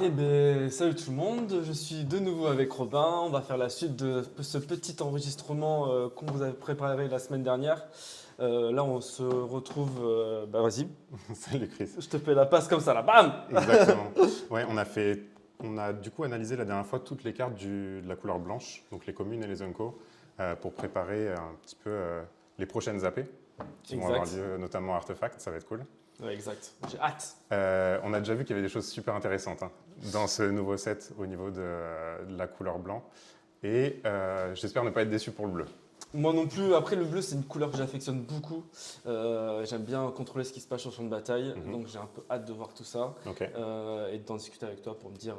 Eh ben, salut tout le monde, je suis de nouveau avec Robin. On va faire la suite de ce petit enregistrement qu'on vous avait préparé la semaine dernière. Là, on se retrouve. Bah, vas-y, Salut Chris. je te fais la passe comme ça, là, bam! Exactement. Ouais, on a du coup analysé la dernière fois toutes les cartes de la couleur blanche, donc les communes et les uncos, pour préparer un petit peu les prochaines AP qui vont avoir Exact. lieu, notamment à Artefact, ça va être cool. Ouais, exact. J'ai hâte. On a déjà vu qu'il y avait des choses super intéressantes dans ce nouveau set au niveau de la couleur blanc, et j'espère ne pas être déçu pour le bleu. Moi non plus. Après, le bleu, c'est une couleur que j'affectionne beaucoup. J'aime bien contrôler ce qui se passe sur le champ de bataille. Donc, j'ai un peu hâte de voir tout ça Ok, et d'en discuter avec toi pour me dire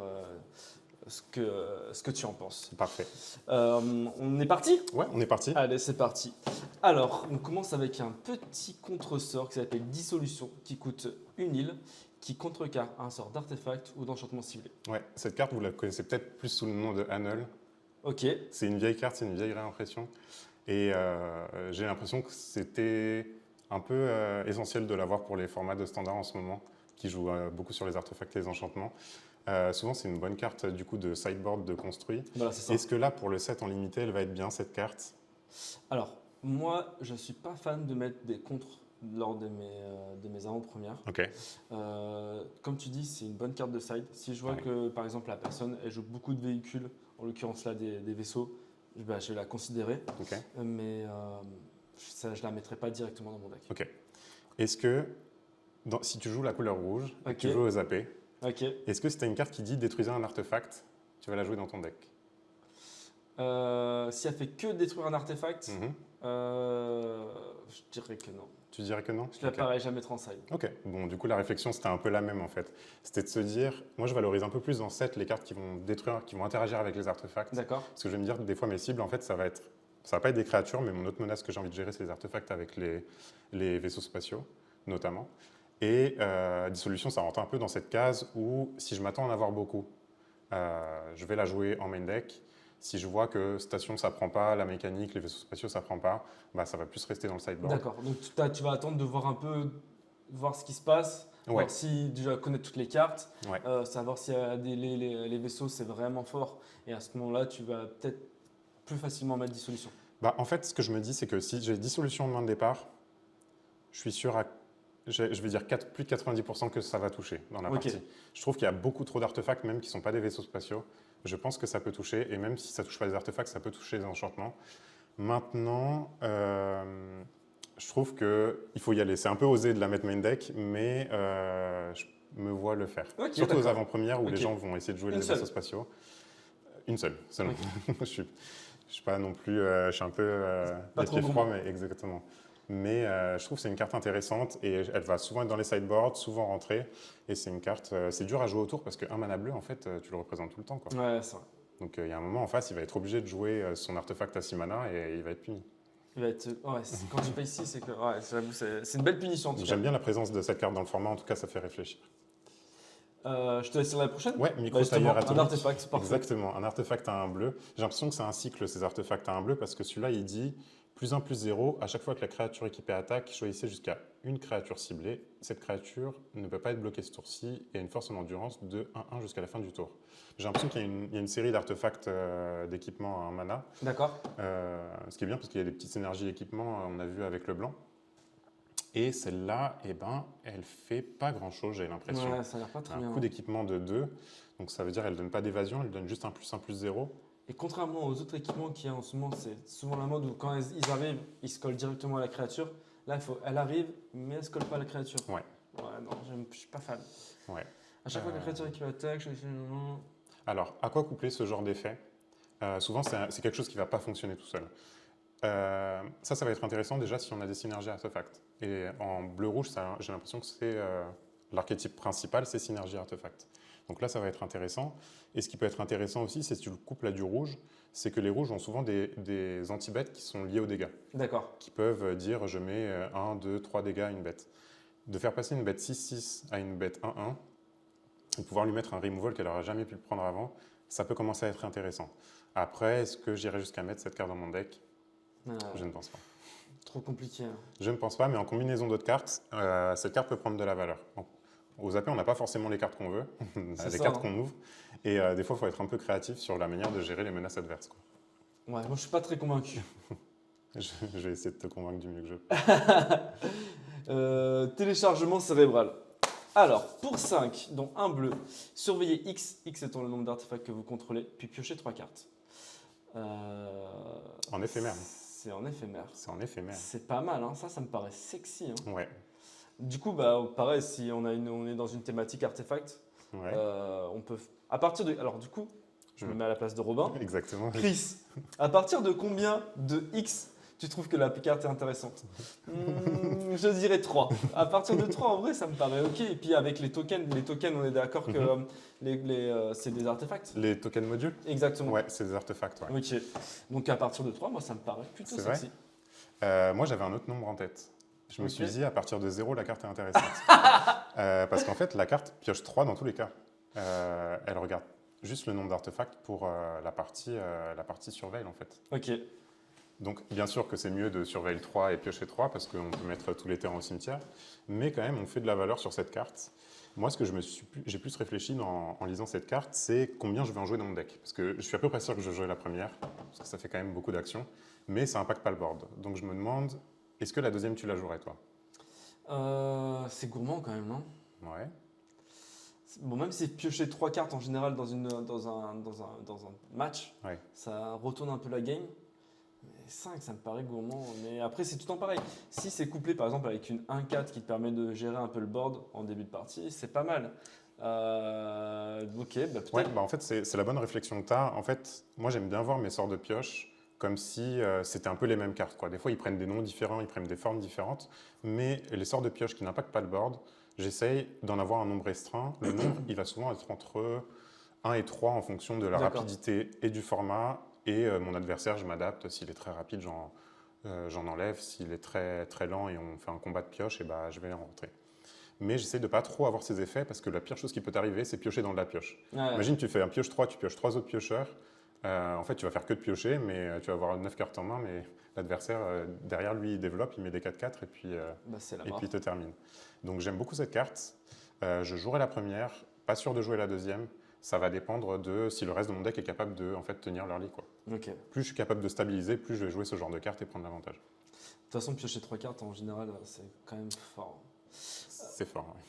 ce que tu en penses. parfait. On est parti? Ouais, on est parti. Allez, c'est parti. Alors, on commence avec un petit contre-sort qui s'appelle Dissolution, qui coûte une île, qui contrecarre un sort d'artefact ou d'enchantement ciblé. Ouais, cette carte, vous la connaissez peut-être plus sous le nom de Annul. Ok, C'est une vieille carte, c'est une vieille réimpression. Et j'ai l'impression que c'était un peu essentiel de l'avoir pour les formats de standard en ce moment, qui jouent beaucoup sur les artefacts et les enchantements. Souvent, c'est une bonne carte du coup de sideboard de construit. voilà, c'est ça. Est-ce que là, pour le set en limité, elle va être bien cette carte? Alors, moi, je ne suis pas fan de mettre des contres lors de mes avant-premières. Ok, Comme tu dis, c'est une bonne carte de side. Si je vois ouais. que, par exemple, la personne elle joue beaucoup de véhicules, en l'occurrence là des vaisseaux, je vais la considérer, Ok, mais ça, je ne la mettrai pas directement dans mon deck. ok. Est-ce que si tu joues la couleur rouge et que Ok, tu joues aux AP, ok. est-ce que si tu as une carte qui dit détruisez un artefact, tu vas la jouer dans ton deck? Si elle fait que détruire un artefact, Mhm. je dirais que non. Tu dirais que non? Je la Ok. pareil jamais mettre en side. Ok, bon, du coup, la réflexion, c'était un peu la même en fait. C'était de se dire, moi je valorise un peu plus dans le set les cartes qui vont détruire, qui vont interagir avec les artefacts. D'accord. Parce que je vais me dire, des fois, mes cibles, en fait, ça va pas être des créatures, mais mon autre menace que j'ai envie de gérer, c'est les artefacts avec les vaisseaux spatiaux, notamment. Et Dissolution, ça rentre un peu dans cette case où, si je m'attends à en avoir beaucoup, je vais la jouer en main deck. Si je vois que station, ça prend pas, la mécanique, les vaisseaux spatiaux, ça prend pas, bah, ça va plus rester dans le sideboard. D'accord. Donc tu vas attendre de voir un peu, voir ce qui se passe, Ouais, voir si déjà connaître toutes les cartes, ouais. savoir si les vaisseaux c'est vraiment fort. Et à ce moment-là, tu vas peut-être plus facilement mettre dissolution. Bah, en fait, ce que je me dis, c'est que si j'ai Dissolution en main de départ, je suis sûr je vais dire plus de 90% que ça va toucher dans la Ok. partie. Je trouve qu'il y a beaucoup trop d'artefacts, même qui ne sont pas des vaisseaux spatiaux. Je pense que ça peut toucher, et même si ça ne touche pas les artefacts, ça peut toucher les enchantements. Maintenant, je trouve qu'il faut y aller. C'est un peu osé de la mettre main deck, mais je me vois le faire. Ok, Surtout aux d'accord. avant-premières où Ok. les gens vont essayer de jouer Une les seule. vaisseaux spatiaux. Une seule, seulement. Ok. Je suis pas non plus, je suis un peu Pas les trop pieds froids, gourmand. mais exactement. Mais je trouve que c'est une carte intéressante et elle va souvent être dans les sideboards, souvent rentrer. Et c'est une carte, c'est dur à jouer autour parce qu'un mana bleu, en fait, tu le représentes tout le temps, quoi. Ouais, c'est vrai. Donc il y a un moment en face, il va être obligé de jouer son artefact à 6 mana et il va être puni. Il va être, ouais, quand tu payes ici, c'est que ouais, j'avoue, c'est une belle punition en tout cas. J'aime bien la présence de cette carte dans le format, en tout cas, ça fait réfléchir. Je te laisse sur la prochaine. Ouais, Bah, micro justement, tailleur un atomique. artefact, parfait. Exactement, un artefact à un bleu. J'ai l'impression que c'est un cycle, ces artefacts à un bleu, parce que celui-là, il dit +1 +0, à chaque fois que la créature équipée attaque, choisissez jusqu'à une créature ciblée. Cette créature ne peut pas être bloquée ce tour-ci et a une force en endurance de 1-1 jusqu'à la fin du tour. J'ai l'impression qu'il y a une série d'artefacts d'équipement à un mana, D'accord. ce qui est bien parce qu'il y a des petites énergies d'équipement, on a vu avec le blanc. Et celle-là, eh ben, elle fait pas grand-chose, j'ai l'impression. Ouais, ça a l'air pas très Un bien. coup d'équipement de 2, donc ça veut dire qu'elle ne donne pas d'évasion, elle donne juste un +1 +0. Et contrairement aux autres équipements qu'il y a en ce moment, c'est souvent la mode où quand ils arrivent, ils se collent directement à la créature. Là, elle arrive, mais elle ne se colle pas à la créature. Ouais. Ouais, non, je suis pas fan. Ouais. À chaque fois que la créature qui attaque, je dis non. Alors, à quoi coupler ce genre d'effet? Souvent, c'est quelque chose qui ne va pas fonctionner tout seul. Ça va être intéressant déjà si on a des synergies artefacts. Et en bleu-rouge, j'ai l'impression que c'est l'archétype principal, c'est synergie artefact. Donc là, ça va être intéressant. Et ce qui peut être intéressant aussi, c'est si tu le couples à du rouge, c'est que les rouges ont souvent des anti-bêtes qui sont liés aux dégâts, D'accord. qui peuvent dire je mets 1, 2, 3 dégâts à une bête. De faire passer une bête 6-6 à une bête 1-1, et pouvoir lui mettre un removal qu'elle n'aura jamais pu le prendre avant, ça peut commencer à être intéressant. Après, est-ce que j'irai jusqu'à mettre cette carte dans mon deck? Je ne pense pas. Trop compliqué. Hein. Je ne pense pas, mais en combinaison d'autres cartes, cette carte peut prendre de la valeur. Au Zappé, on n'a pas forcément les cartes qu'on veut, on a C'est les ça, cartes hein. qu'on ouvre. Et des fois, il faut être un peu créatif sur la manière de gérer les menaces adverses, quoi. Ouais, moi je suis pas très convaincu. Je vais essayer de te convaincre du mieux que je peux. Téléchargement cérébral. Alors, pour 5, dont un bleu, surveillez X, X étant le nombre d'artefacts que vous contrôlez, puis piochez 3 cartes. En éphémère. C'est en éphémère. C'est en éphémère. C'est pas mal, hein. Ça me paraît sexy, hein. Ouais. Du coup, bah, pareil, si on est dans une thématique artefact, Ouais. on peut. À partir de. Alors, du coup, je me mets à la place de Robin. Exactement. Chris, à partir de combien de X tu trouves que la carte est intéressante? Je dirais 3. À partir de 3, en vrai, ça me paraît ok. Et puis avec les tokens, on est d'accord que c'est des artefacts. Les tokens modules? Exactement. Ouais, c'est des artefacts. Ouais. Ok. Donc à partir de 3, moi, ça me paraît plutôt C'est vrai. sexy. Moi, j'avais un autre nombre en tête. Je me Ok. suis dit, à partir de 0, la carte est intéressante. Parce qu'en fait, la carte pioche 3 dans tous les cas. Elle regarde juste le nombre d'artefacts pour la partie surveille, en fait. Ok. Donc, bien sûr que c'est mieux de surveiller 3 et piocher 3 parce qu'on peut mettre tous les terrains au cimetière. Mais quand même, on fait de la valeur sur cette carte. Moi, ce que j'ai plus réfléchi en lisant cette carte, c'est combien je vais en jouer dans mon deck. Parce que je suis à peu près sûr que je vais jouer la première, parce que ça fait quand même beaucoup d'actions. Mais ça n'impacte pas le board. Donc, je me demande, est-ce que la deuxième, tu la jouerais, toi? C'est gourmand quand même, non? Ouais. Bon, même si piocher 3 cartes en général dans un match, Ouais. ça retourne un peu la game. Mais 5, ça me paraît gourmand. Mais après, c'est tout en pareil. Si c'est couplé par exemple avec une 1-4 qui te permet de gérer un peu le board en début de partie, c'est pas mal. Ok, bah peut-être. Ouais, bah en fait, c'est la bonne réflexion que tu as. En fait, moi, j'aime bien voir mes sorts de pioche comme si c'était un peu les mêmes cartes, quoi. Des fois, ils prennent des noms différents, ils prennent des formes différentes, mais les sorts de pioche qui n'impactent pas le board, j'essaye d'en avoir un nombre restreint. Le nombre, il va souvent être entre 1 et 3 en fonction de la D'accord. rapidité et du format. Et mon adversaire, je m'adapte. S'il est très rapide, j'en enlève. S'il est très, très lent et on fait un combat de pioche, et bah, je vais en rentrer. Mais j'essaie de pas trop avoir ces effets parce que la pire chose qui peut t'arriver, c'est piocher dans de la pioche. Ouais. Imagine, tu fais un pioche 3, tu pioches 3 autres piocheurs. En fait, tu vas faire que de piocher, mais tu vas avoir 9 cartes en main, mais l'adversaire, derrière lui, il développe, il met des 4-4 et puis, Bah, c'est la et mort. puis il te termine. Donc j'aime beaucoup cette carte. Je jouerai la première, pas sûr de jouer la deuxième. Ça va dépendre de si le reste de mon deck est capable de en fait, tenir leur lit, quoi. Ok. De Plus je suis capable de stabiliser, plus je vais jouer ce genre de carte et prendre l'avantage. toute façon, piocher 3 cartes en général, c'est quand même fort. C'est fort. Ouais.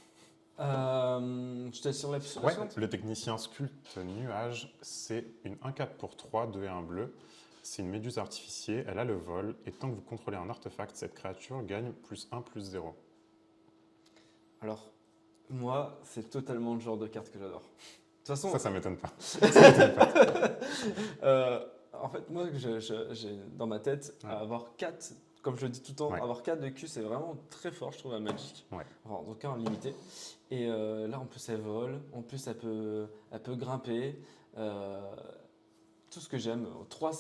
Je te laisse sur la Ouais, suivante. le technicien sculpte nuage, c'est une 1-4 pour 3, 2 et 1 bleu. C'est une méduse artificiée, elle a le vol, et tant que vous contrôlez un artefact, cette créature gagne +1, +0. Alors, moi, c'est totalement le genre de carte que j'adore. De toute façon, Ça m'étonne pas. en fait, moi, j'ai dans ma tête, Ouais. avoir 4, comme je le dis tout le temps, Ouais. avoir 4 de Q, c'est vraiment très fort, je trouve, à Magic. Ouais. Enfin, en tout cas, en limité. Et là, en plus, elle vole, en plus, elle peut grimper. Tout ce que j'aime. 3,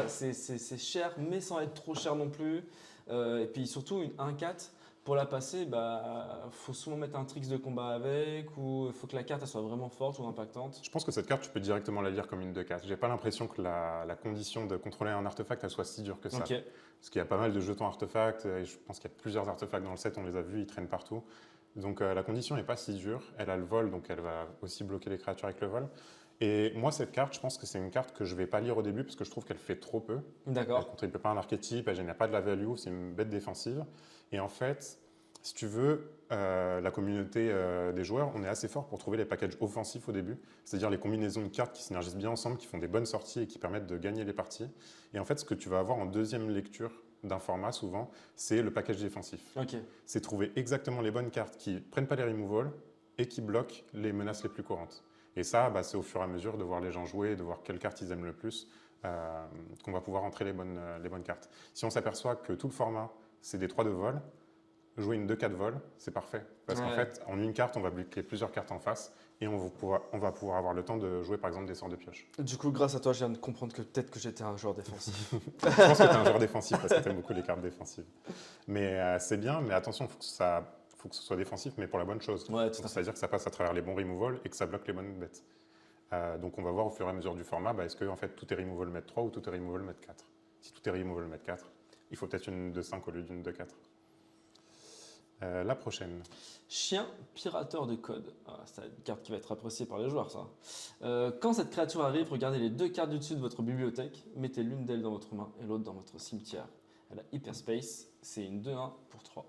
c'est cher, mais sans être trop cher non plus. Et puis surtout, une 1-4, pour la passer, bah, faut souvent mettre un tricks de combat avec, ou il faut que la carte elle soit vraiment forte ou impactante. Je pense que cette carte, tu peux directement la lire comme une 2-4. J'ai pas l'impression que la condition de contrôler un artefact, elle soit si dure que ça. Ok. Parce qu'il y a pas mal de jetons artefacts, et je pense qu'il y a plusieurs artefacts dans le set, on les a vus, ils traînent partout. Donc la condition n'est pas si dure. Elle a le vol, donc elle va aussi bloquer les créatures avec le vol. Et moi, cette carte, je pense que c'est une carte que je vais pas lire au début parce que je trouve qu'elle fait trop peu. Elle D'accord. contribue pas à un archétype, elle génère pas de la value, c'est une bête défensive. Et en fait, si tu veux, la communauté des joueurs, on est assez fort pour trouver les packages offensifs au début, c'est-à-dire les combinaisons de cartes qui synergisent bien ensemble, qui font des bonnes sorties et qui permettent de gagner les parties. Et en fait, ce que tu vas avoir en deuxième lecture d'un format, souvent, c'est le package défensif. Ok. C'est trouver exactement les bonnes cartes qui prennent pas les removals et qui bloquent les menaces les plus courantes. Et ça, bah, c'est au fur et à mesure de voir les gens jouer, de voir quelles cartes ils aiment le plus, qu'on va pouvoir entrer les bonnes cartes. Si on s'aperçoit que tout le format, c'est des 3 de vol, jouer une 2-4 vol, c'est parfait. Parce qu'en fait, en une carte, on va bloquer plusieurs cartes en face et on va pouvoir avoir le temps de jouer par exemple des sorts de pioche. Du coup, grâce à toi, je viens de comprendre que peut-être que j'étais un joueur défensif. Je pense que tu es un joueur défensif parce que tu aimes beaucoup les cartes défensives. Mais c'est bien, mais attention, il faut que ce soit défensif, mais pour la bonne chose. Ouais, tout à fait. C'est-à-dire que ça passe à travers les bons removals et que ça bloque les bonnes bêtes. Donc on va voir au fur et à mesure du format, bah, est-ce que en fait, tout est removal mètre 3 ou tout est removal mètre 4. Si tout est removal mètre 4, il faut peut-être une 2-5 au lieu d'une 2-4. La prochaine. Chien pirateur de code. Ah, c'est une carte qui va être appréciée par les joueurs, ça. Quand cette créature arrive, regardez les deux cartes du dessus de votre bibliothèque, mettez l'une d'elles dans votre main et l'autre dans votre cimetière. Elle a Hyperspace, c'est une 2-1 pour 3.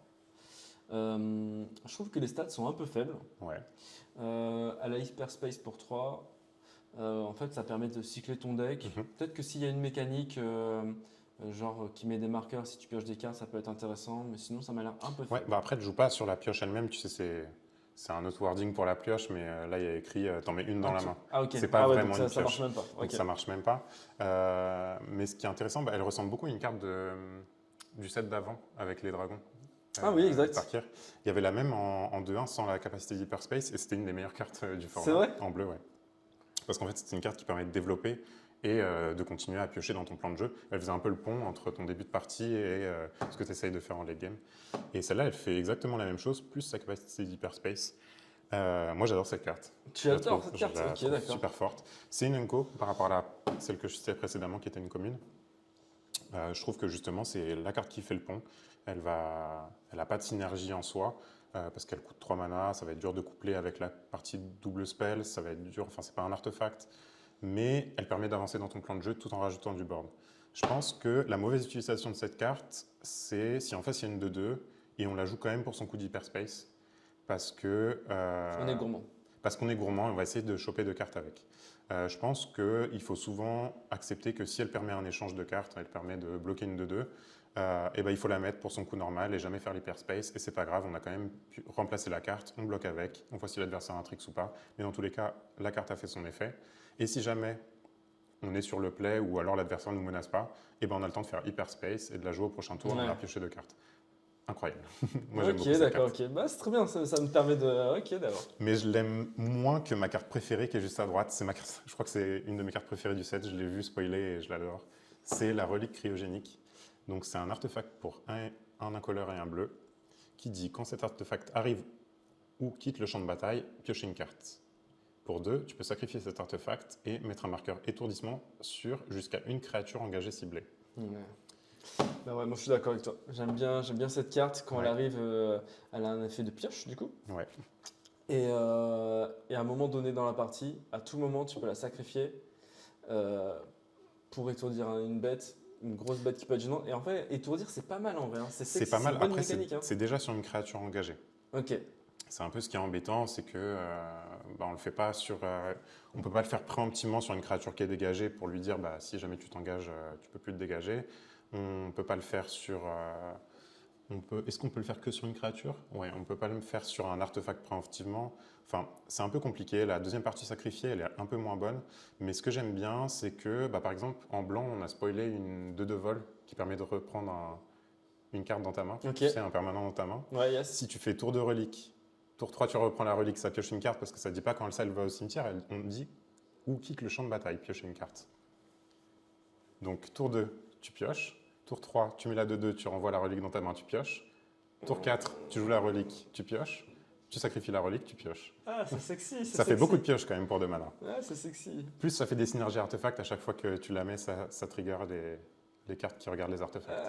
Je trouve que les stats sont un peu faibles. Ouais. Elle a Hyperspace pour 3. En fait, ça permet de cycler ton deck. Peut-être que s'il y a une mécanique genre qui met des marqueurs, si tu pioches des cartes, ça peut être intéressant, mais sinon ça m'a l'air un peu Ouais, faible. bah après, tu joues pas sur la pioche elle-même, tu sais, c'est un autre wording pour la pioche, mais là, il y a écrit t'en mets une dans la Ok. main. Ah ok, C'est pas ouais, vraiment donc une ça marche pioche. même pas. Donc Ok. ça marche même pas. Mais ce qui est intéressant, elle ressemble beaucoup à une carte du set d'avant avec les dragons. Ah oui, exact. Tarkir. Il y avait la même en 2-1 sans la capacité d'Hyperspace et c'était une des meilleures cartes du format. C'est vrai? En bleu, ouais. Parce qu'en fait, c'est une carte qui permet de développer et de continuer à piocher dans ton plan de jeu. Elle faisait un peu le pont entre ton début de partie et ce que tu essayes de faire en late game. Et celle-là, elle fait exactement la même chose, plus sa capacité d'hyperspace. Moi, j'adore cette carte. Tu adores cette carte? Je la Ok, trouve d'accord. super forte. C'est une unco par rapport à celle que je citais précédemment, qui était une commune. Je trouve que justement, c'est la carte qui fait le pont. Elle n'a pas de synergie en soi, parce qu'elle coûte 3 mana, ça va être dur de coupler avec la partie double spell, ça va être dur, enfin c'est pas un artefact, mais elle permet d'avancer dans ton plan de jeu tout en rajoutant du board. Je pense que la mauvaise utilisation de cette carte, c'est si en face il y a une 2-2 et on la joue quand même pour son coup d'hyperspace, parce que... On est gourmand. Parce qu'on est gourmand et on va essayer de choper deux cartes avec. Je pense qu'il faut souvent accepter que si elle permet un échange de cartes, elle permet de bloquer une 2-2, et ben il faut la mettre pour son coup normal et jamais faire l'hyperspace. Et c'est pas grave, on a quand même pu remplacer la carte, on bloque avec, on voit si l'adversaire a un tricks ou pas. Mais dans tous les cas, la carte a fait son effet. Et si jamais on est sur le play ou alors l'adversaire ne nous menace pas, et ben on a le temps de faire hyperspace et de la jouer au prochain tour, Ouais. on a pioché deux cartes. Incroyable. Moi j'aime Ok, beaucoup cette d'accord, carte. ok. Bah, c'est très bien, ça me permet de. Ok, d'accord. Mais je l'aime moins que ma carte préférée qui est juste à droite. C'est ma carte, je crois que c'est une de mes cartes préférées du set. Je l'ai vu spoiler et je l'adore. C'est la relique cryogénique. Donc c'est un artefact pour un incolore et un bleu qui dit quand cet artefact arrive ou quitte le champ de bataille, piochez une carte. Pour 2, tu peux sacrifier cet artefact et mettre un marqueur étourdissement sur jusqu'à une créature engagée ciblée. Ouais. Bah ouais, moi je suis d'accord avec toi. J'aime bien cette carte. Quand elle Ouais. arrive, elle a un effet de pioche du coup. Ouais. Et à un moment donné dans la partie, à tout moment, tu peux la sacrifier pour étourdir une bête, une grosse bête qui peut être gênante. Et en fait, étourdir, c'est pas mal en vrai. Hein. C'est C'est sexy, pas c'est mal. une bonne Après, mécanique. Hein. c'est déjà sur une créature engagée. Ok. C'est un peu ce qui est embêtant, c'est que on le fait pas sur, on peut pas le faire préemptivement sur une créature qui est dégagée pour lui dire bah, si jamais tu t'engages, tu peux plus te dégager. On peut pas le faire sur, est-ce qu'on peut le faire que sur une créature? Ouais, on peut pas le faire sur un artefact préemptivement. Enfin, c'est un peu compliqué. La deuxième partie sacrifiée, elle est un peu moins bonne. Mais ce que j'aime bien, c'est que, bah, par exemple, en blanc, on a spoilé une 2 de vol qui permet de reprendre une carte dans ta main. Ok. Tu sais, un permanent dans ta main. Ouais, yes. Si tu fais tour de relique, tour 3, tu reprends la relique, ça pioche une carte parce que ça ne dit pas quand elle va au cimetière, on dit où quitte le champ de bataille, pioche une carte. Donc tour 2, tu pioches. Tour 3, tu mets la 2-2, tu renvoies la relique dans ta main, tu pioches. Tour 4, tu joues la relique, tu pioches. Tu sacrifies la relique, tu pioches. Ah, c'est sexy. Ça fait beaucoup de pioches quand même pour 2 mana. Ouais, c'est sexy. Plus ça fait des synergies artefacts, à chaque fois que tu la mets, ça trigger les cartes qui regardent les artefacts.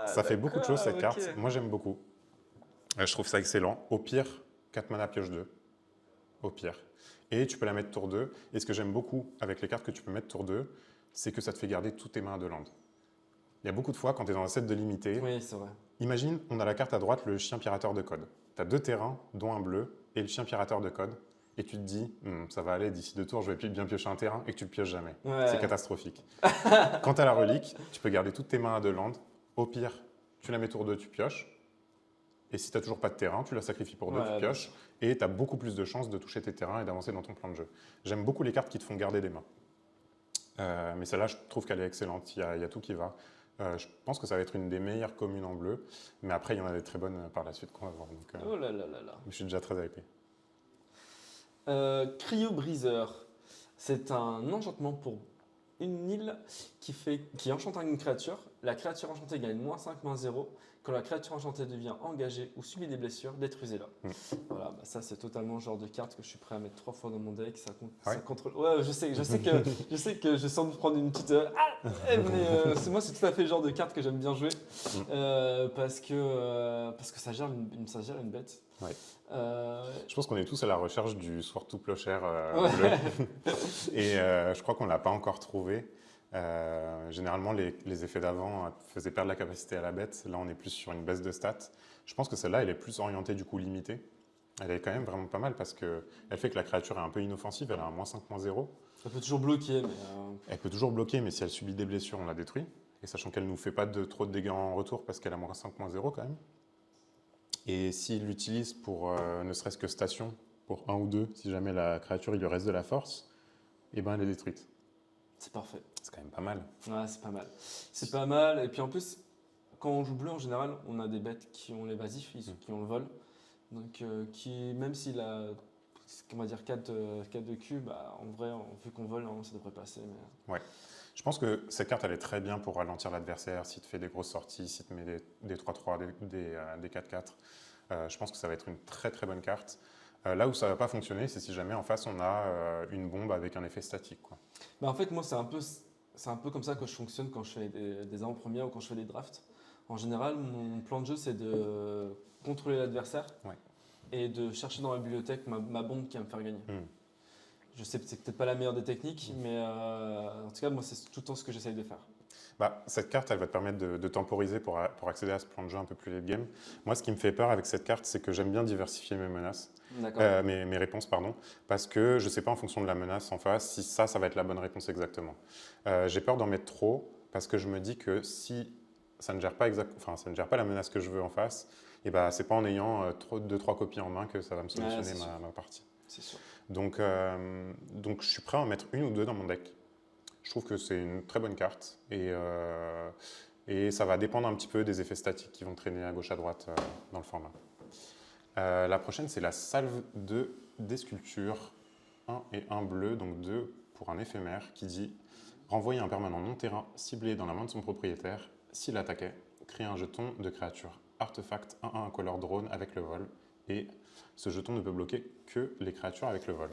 Ça fait beaucoup de choses cette carte. Moi j'aime beaucoup. Je trouve ça excellent. Au pire, 4 mana pioche 2. Au pire. Et tu peux la mettre tour 2. Et ce que j'aime beaucoup avec les cartes que tu peux mettre tour 2, c'est que ça te fait garder tous tes mains de land. Il y a beaucoup de fois quand tu es dans un set de limité, Oui, c'est vrai. imagine, on a la carte à droite, le chien pirateur de code. Tu as 2 terrains, dont un bleu, et le chien pirateur de code. Et tu te dis, ça va aller, d'ici 2 tours, je vais bien piocher un terrain, et que tu le pioches jamais. Ouais. C'est catastrophique. Quand tu as la relique, tu peux garder toutes tes mains à 2 land. Au pire, tu la mets tour 2, tu pioches. Et si tu n'as toujours pas de terrain, tu la sacrifies pour 2, tu pioches. Et tu as beaucoup plus de chances de toucher tes terrains et d'avancer dans ton plan de jeu. J'aime beaucoup les cartes qui te font garder des mains. Mais celle-là, je trouve qu'elle est excellente. Il y a tout qui va. Je pense que ça va être une des meilleures communes en bleu. Mais après, il y en a des très bonnes par la suite qu'on va voir. Donc, Oh là là là là. je suis déjà très hypé. Cryo Briseur. C'est un enchantement pour une île qui enchante une créature la créature enchantée gagne -5, -0. Quand la créature enchantée devient engagée ou subit des blessures, détruisez-la. Voilà, bah ça c'est totalement le genre de carte que je suis prêt à mettre 3 fois dans mon deck. Ça, Ah ouais ça contrôle. Ouais, je sais que je sens me prendre une petite. Mais moi c'est tout à fait le genre de carte que j'aime bien jouer parce que ça gère une bête. Ouais. Euh, Je pense qu'on est tous à la recherche du Sword Plochère Ouais. bleu. Et je crois qu'on ne l'a pas encore trouvé. Généralement, les effets d'avant faisaient perdre la capacité à la bête. Là, on est plus sur une baisse de stats. Je pense que celle-là, elle est plus orientée du coup limitée. Elle est quand même vraiment pas mal parce qu'elle fait que la créature est un peu inoffensive. Elle a un -5, -0. Ça peut toujours bloquer, mais. Elle peut toujours bloquer, mais si elle subit des blessures, on la détruit. Et sachant qu'elle ne nous fait pas trop de dégâts en retour parce qu'elle a -5, -0 quand même. Et s'il l'utilise pour ne serait-ce que station, pour 1 ou 2, si jamais la créature il lui reste de la force, et ben elle est détruite. C'est parfait. C'est quand même pas mal. Ouais, c'est pas mal. C'est pas mal. Et puis en plus, quand on joue bleu en général, on a des bêtes qui ont l'évasif, qui ont le vol. Donc, même s'il a, on va dire 4 de cul, bah, en vrai, vu qu'on vole, ça devrait passer. Mais... Ouais. Je pense que cette carte, elle est très bien pour ralentir l'adversaire, s'il te fait des grosses sorties, s'il te met des 3-3, des 4-4. Je pense que ça va être une très très bonne carte. Là où ça ne va pas fonctionner, c'est si jamais en face on a une bombe avec un effet statique, quoi. Bah, en fait, moi, c'est un peu comme ça que je fonctionne quand je fais des avant-premières ou quand je fais des drafts. En général, mon plan de jeu, c'est de contrôler l'adversaire et de chercher dans ma bibliothèque ma bombe qui va me faire gagner. Je sais que c'est peut-être pas la meilleure des techniques, mais en tout cas, moi, c'est tout le temps ce que j'essaye de faire. Bah, cette carte, elle va te permettre de temporiser pour accéder à ce plan de jeu un peu plus late game. Moi, ce qui me fait peur avec cette carte, c'est que j'aime bien diversifier mes menaces, mes réponses, pardon, parce que je ne sais pas en fonction de la menace en face si ça va être la bonne réponse exactement. J'ai peur d'en mettre trop parce que je me dis que si ça ne gère pas ça ne gère pas la menace que je veux en face, et bah, c'est pas en ayant 2-3 copies en main que ça va me solutionner ma partie. C'est sûr. Donc, je suis prêt à en mettre 1 ou 2 dans mon deck. Je trouve que c'est une très bonne carte et ça va dépendre un petit peu des effets statiques qui vont traîner à gauche à droite dans le format. La prochaine, c'est la salve des sculptures. 1 et 1 bleu, donc 2 pour un éphémère qui dit renvoyer un permanent non-terrain ciblé dans la main de son propriétaire. S'il attaquait, créer un jeton de créature artefact 1/1 incolore drone avec le vol. Et ce jeton ne peut bloquer que les créatures avec le vol.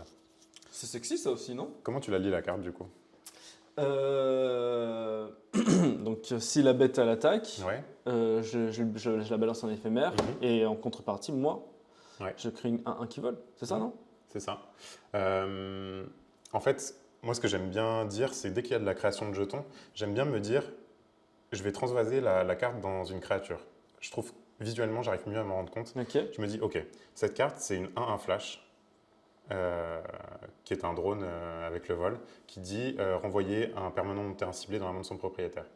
C'est sexy ça aussi, non? Comment tu l'as lis la carte du coup? Donc si la bête à l'attaque, Ouais. je la balance en éphémère et en contrepartie, moi, je crée un 1 qui vole. C'est ça, non? C'est ça. En fait, moi ce que j'aime bien dire, c'est dès qu'il y a de la création de jetons, j'aime bien me dire, je vais transvaser la carte dans une créature. Je trouve visuellement, j'arrive mieux à m'en rendre compte. Je me dis, ok, cette carte, c'est une 1/1 flash. Qui est un drone avec le vol, qui dit renvoyer un permanent non terrain ciblé dans la main de son propriétaire.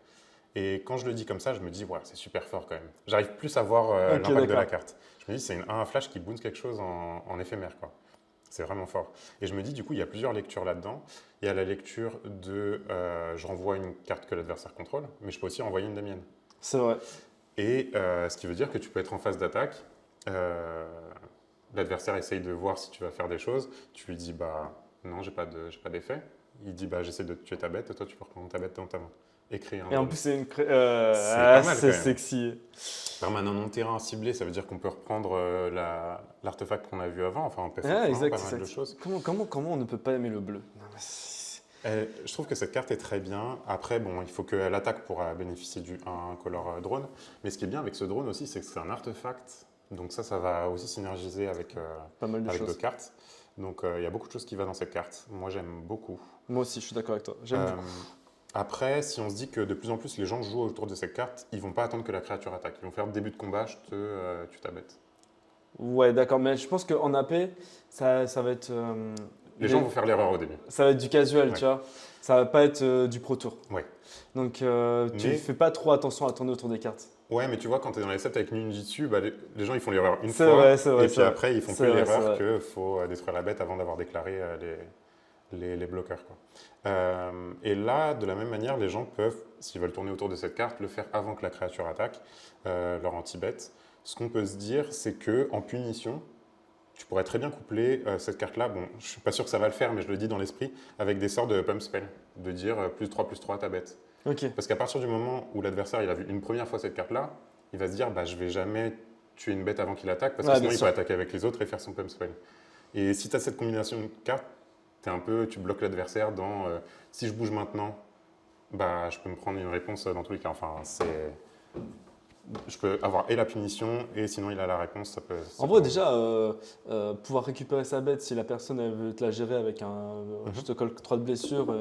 Et quand je le dis comme ça, je me dis, ouais, c'est super fort quand même. J'arrive plus à voir l'impact de la carte. Je me dis, c'est une 1/1 flash qui bounce quelque chose en éphémère, quoi. C'est vraiment fort. Et je me dis, du coup, il y a plusieurs lectures là-dedans. Il y a la lecture de je renvoie une carte que l'adversaire contrôle, mais je peux aussi renvoyer une des miennes. C'est vrai. Et ce qui veut dire que tu peux être en phase d'attaque. L'adversaire essaye de voir si tu vas faire des choses. Tu lui dis, bah non, j'ai pas d'effet. Il dit, bah j'essaie de tuer ta bête et toi tu peux reprendre ta bête dans ta main. Et créer un. Et en plus, c'est c'est sexy. Permanent non terrain ciblé, ça veut dire qu'on peut reprendre l'artefact qu'on a vu avant. Enfin, on peut faire pas mal de choses. Comment on ne peut pas aimer le bleu? Je trouve que cette carte est très bien. Après, bon, il faut qu'elle attaque pour bénéficier du 1 color drone. Mais ce qui est bien avec ce drone aussi, c'est que c'est un artefact. Donc ça va aussi synergiser avec d'autres cartes. Donc il y a beaucoup de choses qui vont dans cette carte. Moi, j'aime beaucoup. Moi aussi, je suis d'accord avec toi. J'aime beaucoup. Après, si on se dit que de plus en plus les gens jouent autour de cette carte, ils vont pas attendre que la créature attaque. Ils vont faire début de combat, tu t'abêtes. Ouais, d'accord, mais je pense qu'en AP, ça va être... les gens vont faire l'erreur au début. Ça va être du casual, tu vois. Ça va pas être du Pro Tour. Ouais. Donc tu ne fais pas trop attention à tourner autour des cartes. Ouais, mais tu vois, quand tu es dans les sets avec Ninjitsu, bah, les gens ils font l'erreur une fois. Vrai, et puis après, ils font plus l'erreur qu'il faut détruire la bête avant d'avoir déclaré les bloqueurs, quoi. Et là, de la même manière, les gens peuvent, s'ils veulent tourner autour de cette carte, le faire avant que la créature attaque, leur anti-bête. Ce qu'on peut se dire, c'est qu'en punition, tu pourrais très bien coupler cette carte-là. Bon, je ne suis pas sûr que ça va le faire, mais je le dis dans l'esprit, avec des sorts de pump spell. De dire +3/+3 ta bête. Ok. Parce qu'à partir du moment où l'adversaire il a vu une première fois cette carte-là, il va se dire bah, je vais jamais tuer une bête avant qu'il attaque parce que Ouais, sinon bien il sûr. peut attaquer avec les autres et faire son pump spell. Et si tu as cette combinaison de cartes, tu bloques l'adversaire dans si je bouge maintenant, bah, je peux me prendre une réponse dans tous les cas. Enfin, je peux avoir et la punition et sinon il a la réponse. En vrai, déjà, pouvoir récupérer sa bête si la personne elle veut te la gérer avec un je te colle 3 de blessures,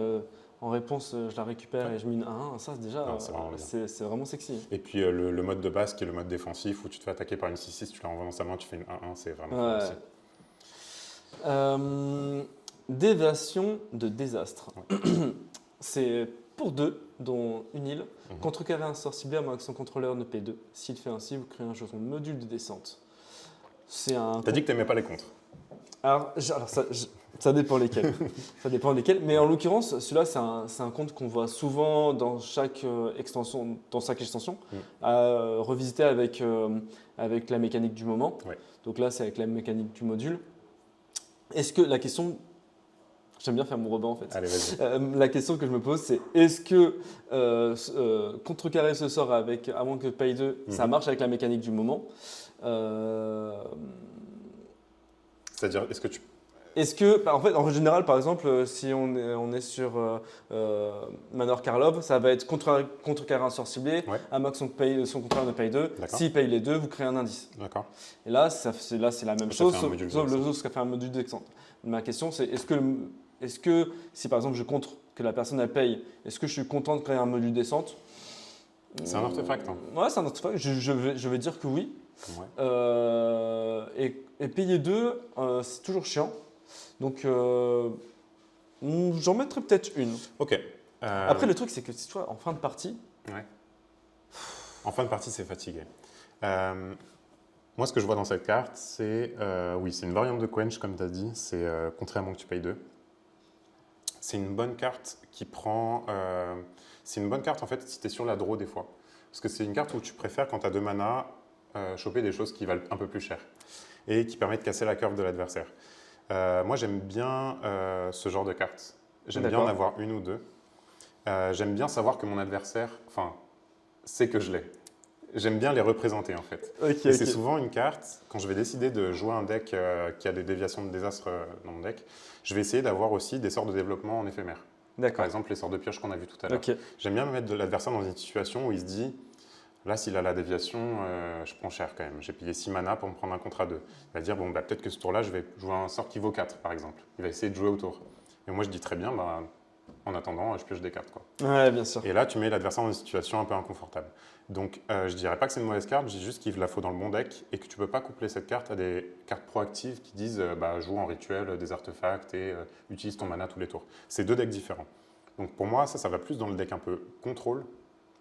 en réponse, je la récupère et je mine un 1, ça déjà, Non, c'est vraiment bien. c'est vraiment sexy. Et puis le mode de base qui est le mode défensif où tu te fais attaquer par une 6-6, tu la renvoies dans sa main, tu fais une 1-1, c'est vraiment fun Ouais. aussi. Déviation de désastre. Ouais. C'est pour 2, dont une île. Mhm. Contrecarrer un sort ciblé à moins que son contrôleur ne paie 2. S'il fait ainsi, vous créez un jeton module de descente. C'est un. T'as dit que t'aimais pas les contres. Alors, ça dépend lesquels. Ça dépend lesquels. Mais en l'occurrence, celui-là, c'est un compte qu'on voit souvent dans chaque extension, à revisiter avec la mécanique du moment. Ouais. Donc là, c'est avec la mécanique du module. Est-ce que la question. J'aime bien faire mon Robin en fait. Allez, vas-y. La question que je me pose, c'est est-ce que contrecarrer ce sort avec à moins que paye 2, ça marche avec la mécanique du moment. C'est-à-dire, est-ce que tu. Est-ce que, en fait, en général, par exemple, si on est sur Manor Karlov, ça va être contrecarrer un sort ciblé, Ouais. à moins que son contraire ne paye 2. D'accord. S'il paye les 2, vous créez un indice. D'accord. Et là, c'est la même Ça chose, fait un module sauf de le ce qu'a fait un module d'exemple. Ma question, c'est est-ce que si par exemple je contre que la personne elle paye, est-ce que je suis content de créer un module descente? C'est un artefact. Hein. Ouais, c'est un artefact. Je vais dire que oui. Ouais. Et payer 2, c'est toujours chiant. Donc, j'en mettrais peut-être une. Ok. Après, le truc, c'est que si tu vois, en fin de partie, Ouais. En fin de partie, c'est fatigué. Moi, ce que je vois dans cette carte, c'est oui, c'est une variante de Quench, comme tu as dit. C'est contrairement que tu payes 2. C'est une bonne carte qui prend. C'est une bonne carte en fait si tu es sur la draw des fois. Parce que c'est une carte où tu préfères, quand tu as 2 mana, choper des choses qui valent un peu plus cher et qui permettent de casser la curve de l'adversaire. Moi, j'aime bien ce genre de carte. J'aime bien en avoir une ou deux. J'aime bien savoir que mon adversaire, sait que je l'ai. J'aime bien les représenter en fait. Okay, c'est souvent une carte, quand je vais décider de jouer un deck qui a des déviations de désastre dans mon deck, je vais essayer d'avoir aussi des sorts de développement en éphémère. Par exemple, les sorts de pioche qu'on a vu tout à l'heure. Okay. J'aime bien me mettre l'adversaire dans une situation où il se dit, là s'il a la déviation, je prends cher quand même. J'ai payé 6 mana pour me prendre un contre à 2. Il va dire, bon, bah, peut-être que ce tour-là, je vais jouer un sort qui vaut 4 par exemple. Il va essayer de jouer autour. Et moi je dis très bien, bah, en attendant, je pioche des cartes. Quoi. Ouais, bien sûr. Et là, tu mets l'adversaire dans une situation un peu inconfortable. Donc, je ne dirais pas que c'est une mauvaise carte, je dis juste qu'il la faut dans le bon deck et que tu ne peux pas coupler cette carte à des cartes proactives qui disent joue en rituel des artefacts et utilise ton mana tous les tours. C'est 2 decks différents. Donc, pour moi, ça va plus dans le deck un peu contrôle.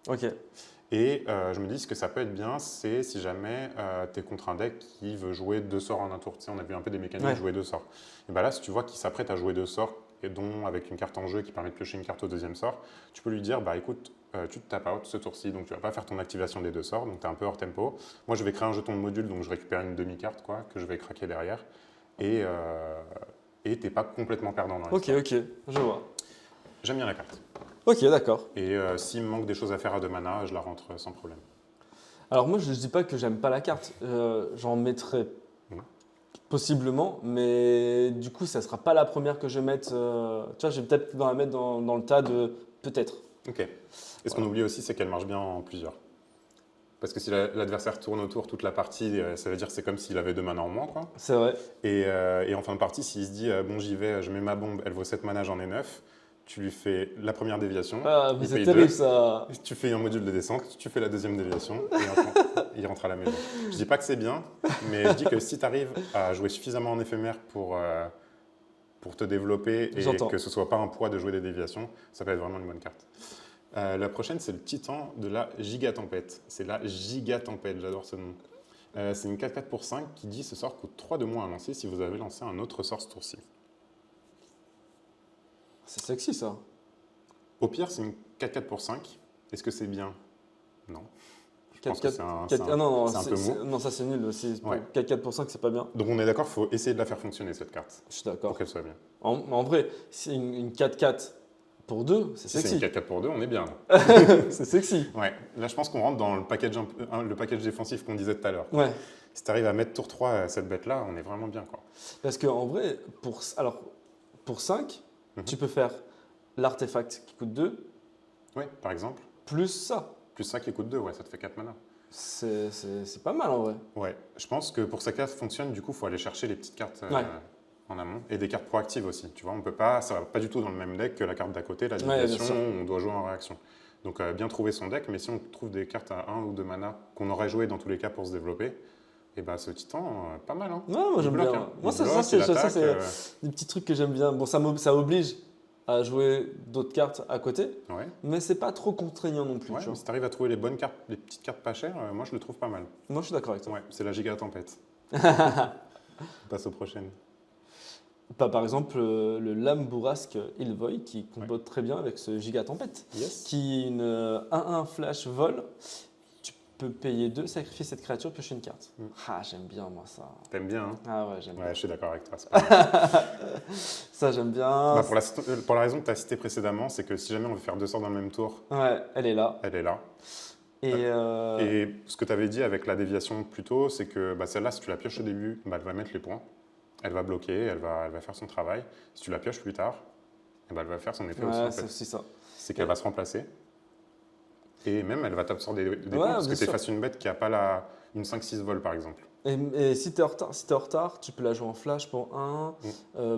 Ok. Et je me dis ce que ça peut être bien, c'est si jamais tu es contre un deck qui veut jouer 2 sorts en un tour. Tu sais, on a vu un peu des mécaniques jouer 2 sorts. Et bien là, si tu vois qu'il s'apprête à jouer 2 sorts, et dont avec une carte en jeu qui permet de piocher une carte au deuxième sort, tu peux lui dire, bah écoute, tu te tapes out ce tour-ci, donc tu vas pas faire ton activation des 2 sorts, donc tu es un peu hors tempo. Moi, je vais créer un jeton de module, donc je récupère une demi-carte quoi, que je vais craquer derrière, et t'es pas complètement perdant dans l'histoire. Ok, je vois. J'aime bien la carte. Ok, d'accord. Et s'il me manque des choses à faire à 2 mana, je la rentre sans problème. Alors moi, je ne dis pas que j'aime pas la carte. J'en mettrais possiblement, mais du coup, ça ne sera pas la première que je mette. Tu vois, je vais peut-être la mettre dans le tas de peut-être. Ok. Et ce qu'on oublie aussi, c'est qu'elle marche bien en plusieurs. Parce que si l'adversaire tourne autour toute la partie, ça veut dire que c'est comme s'il avait 2 mana en moins. Quoi. C'est vrai. Et en fin de partie, s'il se dit, bon j'y vais, je mets ma bombe, elle vaut 7 mana, j'en ai 9, tu lui fais la première déviation, Ah, mais il c'est paye terrible 2, ça. tu fais un module de descente, tu fais la deuxième déviation, et il rentre à la maison. Je dis pas que c'est bien, mais je dis que si tu arrives à jouer suffisamment en éphémère pour te développer et que ce soit pas un poids de jouer des déviations, ça peut être vraiment une bonne carte. La prochaine, c'est le Titan de la Gigatempête. C'est la Gigatempête, j'adore ce nom. C'est une 4-4 pour 5 qui dit ce sort coûte 3 de moins à lancer si vous avez lancé un autre sort ce tour-ci. C'est sexy ça. Au pire, c'est une 4-4 pour 5. Est-ce que c'est bien? Non. Je pense que c'est un peu mou. Non, ça c'est nul. Ouais. 4-4 pour 5, c'est pas bien. Donc on est d'accord, il faut essayer de la faire fonctionner cette carte. Je suis d'accord. Pour qu'elle soit bien. En vrai, c'est une 4-4 Pour 2, c'est Si c'est une sexy. 4-4 pour 2, on est bien. C'est sexy. Ouais, là je pense qu'on rentre dans le le package défensif qu'on disait tout à l'heure. Ouais. Si tu arrives à mettre tour 3 à cette bête-là, on est vraiment bien, quoi. Parce qu'en vrai, pour 5, Mhm. tu peux faire l'artefact qui coûte 2, Ouais, par exemple. plus ça. Plus ça qui coûte 2, ouais, ça te fait 4 mana. C'est pas mal en vrai. Ouais, je pense que pour que sa carte fonctionne, du coup, il faut aller chercher les petites cartes Ouais. en amont et des cartes proactives aussi. Tu vois, on peut pas, ça va pas du tout dans le même deck que la carte d'à côté, la Ouais, bien déviation, sûr. on doit jouer en réaction. Donc, bien trouver son deck, mais si on trouve des cartes à 1 ou 2 mana qu'on aurait joué dans tous les cas pour se développer, et ben ce titan, pas mal, hein. Ouais, moi Il j'aime bloque, bien. hein. Moi, Il ça, bloque, c'est il attaque, des petits trucs que j'aime bien. Bon, ça oblige à jouer d'autres cartes à côté, ouais, mais c'est pas trop contraignant non plus. ouais, Tu mais vois. si tu arrives à trouver les bonnes cartes, les petites cartes pas chères, moi je le trouve pas mal. Moi, je suis d'accord avec toi. Ouais, c'est la giga tempête. On passe aux prochaines. Par exemple, le Lame Bourrasque Illvoy qui combote très bien avec ce Giga Tempête, Yes. qui est une 1-1 flash vol. Tu peux payer 2, sacrifier cette créature, piocher une carte. Mm. Ah, j'aime bien moi ça. T'aimes bien, hein? Ah ouais, j'aime Ouais, bien. je suis d'accord avec toi. C'est pas mal. Ça, j'aime bien. Bah, pour la raison que tu as citée précédemment, c'est que si jamais on veut faire 2 sorts dans le même tour, Ouais, elle est là. elle est là. Et, Et ce que tu avais dit avec la déviation plus tôt, c'est que bah, celle-là, si tu la pioches au début, bah, elle va mettre les points. Elle va bloquer, elle va faire son travail. Si tu la pioches plus tard, eh ben, elle va faire son effet aussi. ouais, En c'est fait. aussi ça. C'est qu'elle va se remplacer. Et même, elle va t'absorber des points Ouais, parce que bien tu es sûr. face à une bête qui n'a pas une 5-6 vol, par exemple. Et si t'es en retard, tu peux la jouer en flash pour 1,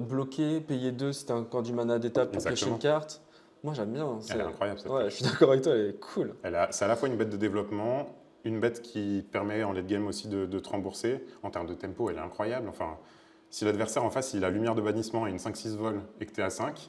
bloquer, payer 2 si t'as encore du mana d'étape pour piocher Exactement. une carte. Moi, j'aime bien. Elle est incroyable, cette Ouais, carte. je suis d'accord avec toi, elle est cool. C'est à la fois une bête de développement, une bête qui permet en late game aussi de te rembourser. En termes de tempo, elle est incroyable. Enfin, si l'adversaire en face, il a lumière de bannissement et une 5-6 vol et que tu es à 5,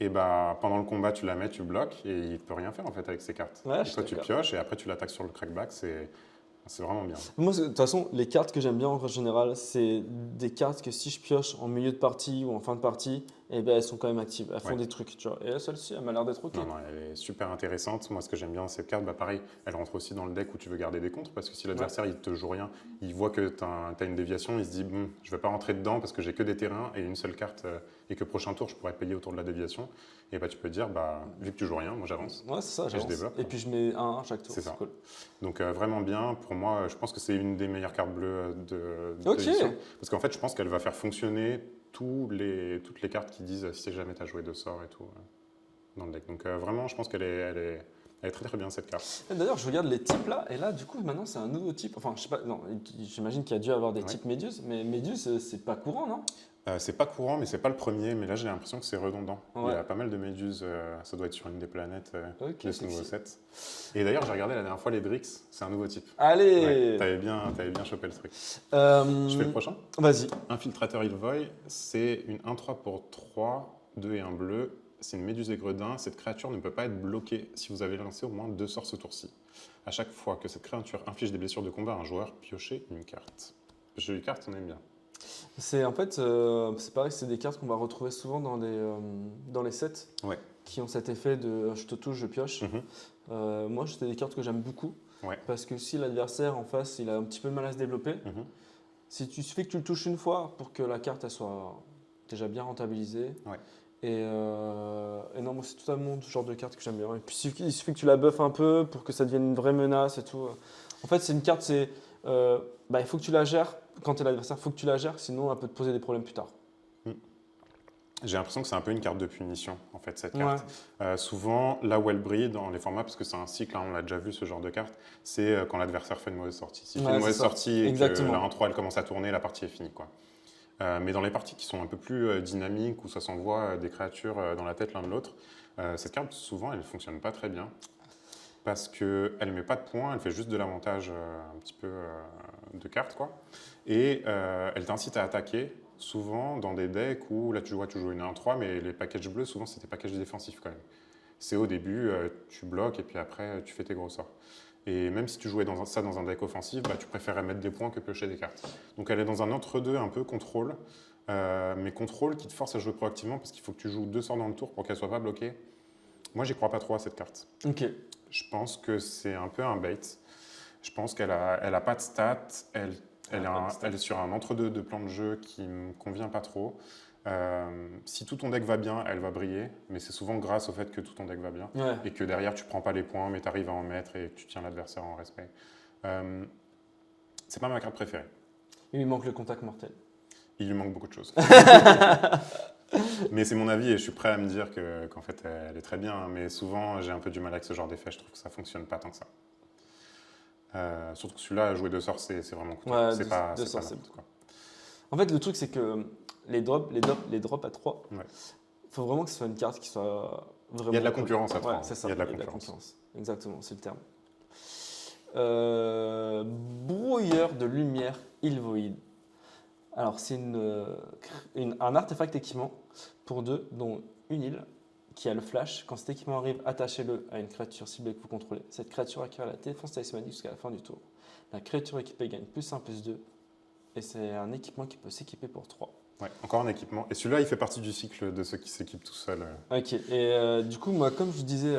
et bah, pendant le combat, tu la mets, tu bloques et il ne peut rien faire en fait avec ces cartes. Ouais, je Et suis toi, tu d'accord. pioches et après, tu l'attaques sur le crackback. C'est vraiment bien. Moi, de toute façon, les cartes que j'aime bien en général, c'est des cartes que si je pioche en milieu de partie ou en fin de partie, eh ben, elles sont quand même actives, elles font Ouais. des trucs, tu vois. Et là, celle-ci, elle m'a l'air d'être ok. Non, non, elle est super intéressante. Moi, ce que j'aime bien dans cette carte, bah, pareil, elle rentre aussi dans le deck où tu veux garder des contres parce que si l'adversaire il te joue rien, il voit que tu as une déviation, il se dit bon, je ne vais pas rentrer dedans parce que j'ai que des terrains et une seule carte et que prochain tour je pourrais payer autour de la déviation. Et bah, tu peux te dire, bah, vu que tu joues rien, moi j'avance. Ouais, c'est ça, je j'avance. développe. Et puis je mets un à chaque tour, C'est ça. cool. Donc vraiment bien. Pour moi, je pense que c'est une des meilleures cartes bleues de Ok. l'édition. Parce qu'en fait, je pense qu'elle va faire fonctionner toutes les cartes qui disent si jamais tu as joué 2 sorts et tout dans le deck. Donc vraiment, je pense elle est très très bien cette carte. Et d'ailleurs, je regarde les types là, et là, du coup, maintenant, c'est un nouveau type. Enfin, je sais pas, non, j'imagine qu'il y a dû avoir des Ouais. types méduses, mais méduse, c'est pas courant, non? C'est pas courant, mais c'est pas le premier. Mais là, j'ai l'impression que c'est redondant. Il y Ouais. a pas mal de méduses. Ça doit être sur une des planètes Ok, de ce nouveau sexy. set. Et d'ailleurs, j'ai regardé la dernière fois les Drix. C'est un nouveau type. Allez! Ouais, t'avais bien chopé le truc. Je fais le prochain. Vas-y. Infiltrateur Illvoy, c'est une 1-3 pour 3, 2 et 1 bleu. C'est une méduse égredin. Cette créature ne peut pas être bloquée si vous avez lancé au moins 2 sorts ce tour-ci. À chaque fois que cette créature inflige des blessures de combat à un joueur, piochez une carte. Jolie carte, on aime bien. C'est en fait, c'est pareil, c'est des cartes qu'on va retrouver souvent dans les sets Ouais. qui ont cet effet de je te touche, je pioche. Moi, c'est des cartes que j'aime beaucoup Ouais. parce que si l'adversaire en face, il a un petit peu de mal à se développer, Mhm. si tu suffit que tu le touches une fois pour que la carte elle soit déjà bien rentabilisée. Ouais. Et non, moi, c'est totalement ce genre de carte que j'aime bien. Et puis, il suffit que tu la buffes un peu pour que ça devienne une vraie menace et tout. En fait, c'est une carte, il faut que tu la gères. Quand tu es l'adversaire, il faut que tu la gères, sinon elle peut te poser des problèmes plus tard. J'ai l'impression que c'est un peu une carte de punition, en fait, cette Ouais. carte. Souvent, là où elle brille dans les formats, parce que c'est un cycle, hein, on l'a déjà vu, ce genre de carte, c'est quand l'adversaire fait une mauvaise sortie. S'il fait Ouais, une mauvaise c'est ça. sortie et Exactement. que la 1-3, elle commence à tourner, la partie est finie, quoi. Mais dans les parties qui sont un peu plus dynamiques, où ça s'envoie des créatures dans la tête l'un de l'autre, cette carte, souvent, elle ne fonctionne pas très bien. Parce qu'elle ne met pas de points, elle fait juste de l'avantage un petit peu de cartes, quoi. Et elle t'incite à attaquer, souvent dans des decks où, là tu joues une 1-3, mais les packages bleus, souvent c'est des packages défensifs quand même. C'est au début, tu bloques et puis après tu fais tes gros sorts. Et même si tu jouais ça dans un deck offensif, bah, tu préférais mettre des points que piocher des cartes. Donc elle est dans un entre-deux un peu contrôle, mais contrôle qui te force à jouer proactivement parce qu'il faut que tu joues 2 sorts dans le tour pour qu'elle soit pas bloquée. Moi j'y crois pas trop à cette carte. Ok. Je pense que c'est un peu un bait. Je pense qu'elle a pas de stats, elle est sur un entre-deux de plan de jeu qui me convient pas trop. Si tout ton deck va bien, elle va briller, mais c'est souvent grâce au fait que tout ton deck va bien Ouais. et que derrière tu prends pas les points, mais tu arrives à en mettre et que tu tiens l'adversaire en respect. Euh, c'est pas ma carte préférée. Il lui manque le contact mortel. Il lui manque beaucoup de choses. Mais c'est mon avis et je suis prêt à me dire qu'en fait elle est très bien. Hein, mais souvent j'ai un peu du mal avec ce genre d'effet. Je trouve que ça fonctionne pas tant que ça. Surtout que celui-là, jouer 2 sorts, c'est vraiment coûteux. Ouais, C'est deux pas sorts, c'est n'importe quoi. En fait, le truc, c'est que les drops à 3, Ouais. il faut vraiment que ce soit une carte qui soit vraiment. Il y a de la concurrence à 3. Ouais, c'est ça. Il y a de la concurrence. Exactement, c'est le terme. Brouilleur de lumière Ilvoid. Alors, c'est un artefact équipement pour 2, dont une île, qui a le flash. Quand cet équipement arrive, attachez-le à une créature ciblée que vous contrôlez. Cette créature acquiert la défense talismanique jusqu'à la fin du tour. La créature équipée gagne +1/+2. Et c'est un équipement qui peut s'équiper pour 3. Ouais, encore un équipement. Et celui-là, il fait partie du cycle de ceux qui s'équipent tout seuls. Ok, et du coup, moi, comme je disais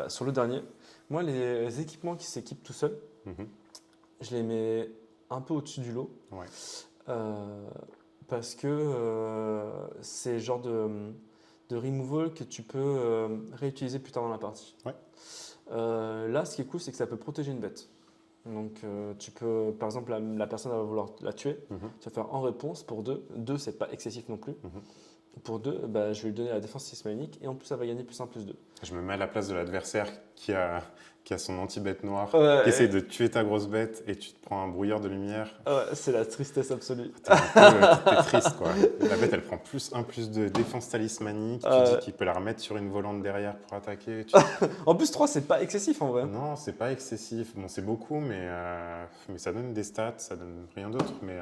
sur le dernier, moi, les équipements qui s'équipent tout seuls, Mhm. je les mets un peu au-dessus du lot. Ouais. Parce que c'est le genre de removal que tu peux réutiliser plus tard dans la partie. Ouais. Là, ce qui est cool, c'est que ça peut protéger une bête. Donc, tu peux, par exemple, la personne va vouloir la tuer. Mhm. Tu vas faire en réponse pour 2. 2, c'est pas excessif non plus. Mhm. Pour 2, je vais lui donner la défense sismonique et en plus, ça va gagner +1/+2. Je me mets à la place de l'adversaire qui a son anti-bête noire, Ouais, qui essaie de tuer ta grosse bête et tu te prends un brouilleur de lumière. ouais, c'est la tristesse absolue. T'es triste quoi. La bête elle prend +1/+2 de défense talismanique. Tu dis qu'il peut la remettre sur une volante derrière pour attaquer. En plus, 3, c'est pas excessif en vrai. Non, c'est pas excessif. Bon, c'est beaucoup, mais ça donne des stats, ça donne rien d'autre. Mais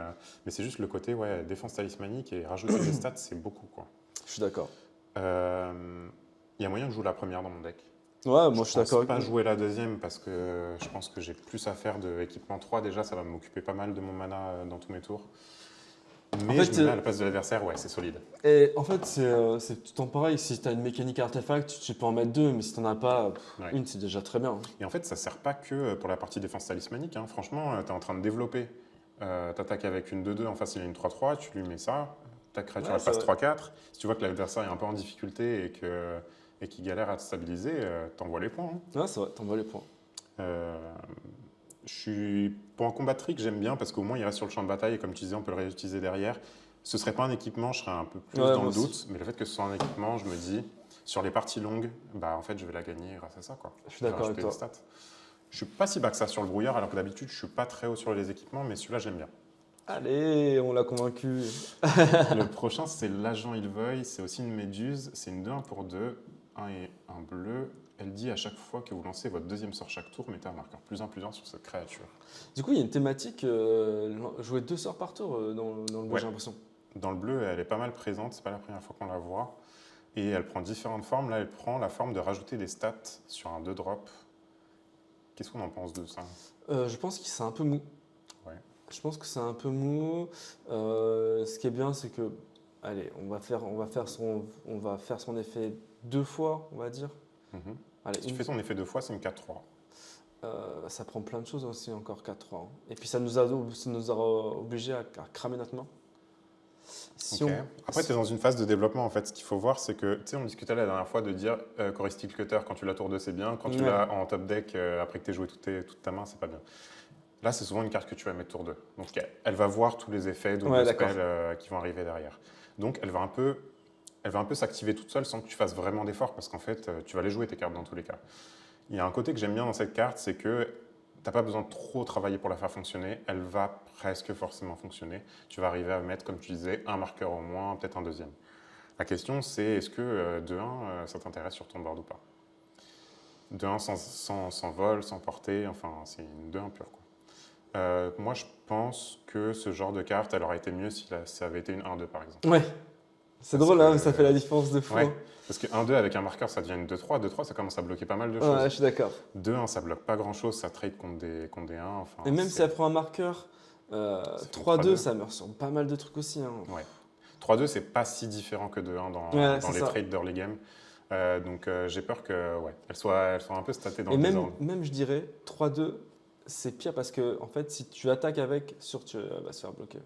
c'est juste le côté défense talismanique et rajouter des stats, c'est beaucoup quoi. Je suis d'accord. Il y a moyen que je joue la première dans mon deck. Ouais, moi je suis d'accord. Je pense pas jouer la deuxième parce que je pense que j'ai plus à faire de équipement 3 déjà, ça va m'occuper pas mal de mon mana dans tous mes tours. Mais En je fait, me mets à la place de l'adversaire, ouais, c'est solide. Et en fait, c'est tout le temps pareil. Si tu as une mécanique artefact, tu peux en mettre 2, mais si tu n'en as pas, Ouais. une, c'est déjà très bien. Et en fait, ça sert pas que pour la partie défense talismanique. Hein. Franchement, tu es en train de développer. T'attaques avec une 2-2, en face il a une 3-3, tu lui mets ça, ta créature Ouais, elle passe c'est 3-4. Si tu vois que l'adversaire est un peu en difficulté et qu'il galère à te stabiliser, t'envoies les points. Hein. Ouais, c'est vrai, t'envoies les points. Pour un combat trick, j'aime bien parce qu'au moins il reste sur le champ de bataille et comme tu disais, on peut le réutiliser derrière. Ce serait pas un équipement, je serais un peu plus dans le doute, mais le fait que ce soit un équipement, je me dis, sur les parties longues, en fait, je vais la gagner grâce à ça. Quoi. Je suis d'accord avec toi. Je suis pas si bas que ça sur le brouillard, alors que d'habitude, je suis pas très haut sur les équipements, mais celui-là, j'aime bien. Allez, on l'a convaincu. Le prochain, c'est l'agent Ilvoy, c'est aussi une méduse, c'est une 2-1 pour 2, 1 et un bleu. Elle dit à chaque fois que vous lancez votre deuxième sort chaque tour, mettez un marqueur +1/+1 sur cette créature. Du coup, il y a une thématique, jouer 2 sorts par tour dans le bleu, j'ai l'impression. Dans le bleu, elle est pas mal présente, c'est pas la première fois qu'on la voit. Et elle prend différentes formes. Là, elle prend la forme de rajouter des stats sur un 2-drop. Qu'est-ce qu'on en pense de ça? Je pense que c'est un peu mou. Ouais. Je pense que c'est un peu mou. Ce qui est bien, c'est que, allez, on va faire son effet 2 fois, on va dire. Mhm. Allez, Si tu fais ton effet 2 fois, c'est une 4-3. Ça prend plein de choses aussi, encore 4-3. Hein. Et puis ça nous aura obligés à cramer notre main. Après, tu es dans une phase de développement. En fait, ce qu'il faut voir, c'est que, tu sais, on discutait la dernière fois de dire Choristic Cutter, quand tu l'as tour 2, c'est bien. Quand tu l'as en top deck, après que tu aies joué toute ta main, c'est pas bien. Là, c'est souvent une carte que tu vas mettre tour 2. Donc, elle va voir tous les effets de spells qui vont arriver derrière. Donc, elle va un peu s'activer toute seule sans que tu fasses vraiment d'efforts parce qu'en fait, tu vas les jouer tes cartes dans tous les cas. Il y a un côté que j'aime bien dans cette carte, c'est que tu n'as pas besoin de trop travailler pour la faire fonctionner. Elle va presque forcément fonctionner. Tu vas arriver à mettre, comme tu disais, un marqueur au moins, peut-être un deuxième. La question, c'est est-ce que 2-1, ça t'intéresse sur ton board ou pas? 2-1 sans vol, sans portée, enfin, c'est une 2-1 pure. Quoi. Moi, je pense que ce genre de carte, elle aurait été mieux si ça avait été une 1-2, par exemple. Ouais. C'est drôle, hein, ça fait la différence de fou. Ouais. Parce que 1-2 avec un marqueur, ça devient une 2-3. 2-3, ça commence à bloquer pas mal de choses. Ouais, je suis d'accord. 2-1, ça bloque pas grand-chose, ça trade contre des 1. Enfin, et même si elle prend un marqueur, 3-2, ça meurt sur pas mal de trucs aussi. Hein. Ouais. 3-2, c'est pas si différent que 2-1 dans les trades d'early game. Donc j'ai peur qu'elle soit un peu statée dans le désordre. Et même, je dirais, 3-2, c'est pire parce que en fait, si tu attaques avec, sûr, tu vas se faire bloquer.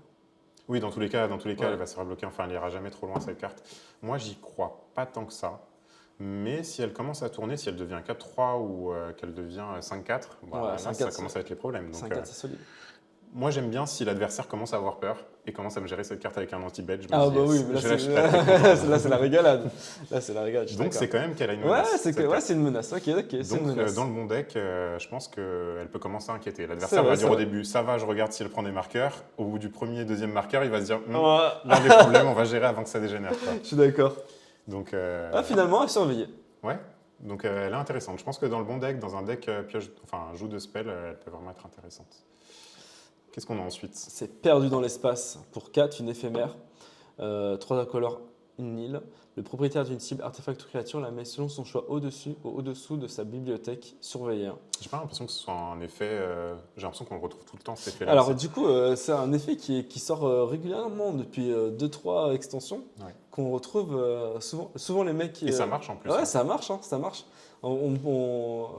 Oui, dans tous les cas, Ouais. elle va se faire bloquer. Enfin, elle ira jamais trop loin cette carte. Moi, j'y crois pas tant que ça. Mais si elle commence à tourner, si elle devient 4-3 ou qu'elle devient 5-4, Ouais, bah, là, 5-4, ça commence à être les problèmes. Donc, 5-4, c'est solide. moi, j'aime bien si l'adversaire commence à avoir peur et commence à me gérer cette carte avec un anti-bet. Je me Ah dis, bah oui, mais là, je suis très, très content. là, c'est la régalade. Là, c'est la régalade, je suis Donc, d'accord. c'est quand même qu'elle a une Ouais, menace, c'est cette carte. une menace. Ok, ok, c'est Donc, une menace. dans le bon deck, je pense qu'elle peut commencer à inquiéter. C'est L'adversaire vrai, va c'est dire au vrai. début, ça va, je regarde si elle prend des marqueurs. Au bout du premier, deuxième marqueur, il va se dire, Ouais, là, des problèmes, on va gérer avant que ça dégénère, quoi. je suis d'accord. Donc, Ah, finalement, à surveiller. ouais. Donc, elle est intéressante. Je pense que dans le bon deck, dans un deck pioche, enfin, joue de spell, elle peut vraiment être intéressante. Qu'est-ce qu'on a ensuite? C'est perdu dans l'espace pour 4, une éphémère. 3 incolores, une île. Le propriétaire d'une cible artefact ou créature la met selon son choix au-dessus ou au-dessous de sa bibliothèque. Surveillée. J'ai pas l'impression que ce soit un effet. J'ai l'impression qu'on le retrouve tout le temps, cet effet-là. Alors, du coup, c'est un effet qui sort régulièrement depuis 2-3 extensions Ouais. qu'on retrouve souvent les mecs. Et ça marche en plus. Ouais, hein. ça marche, hein, ça marche.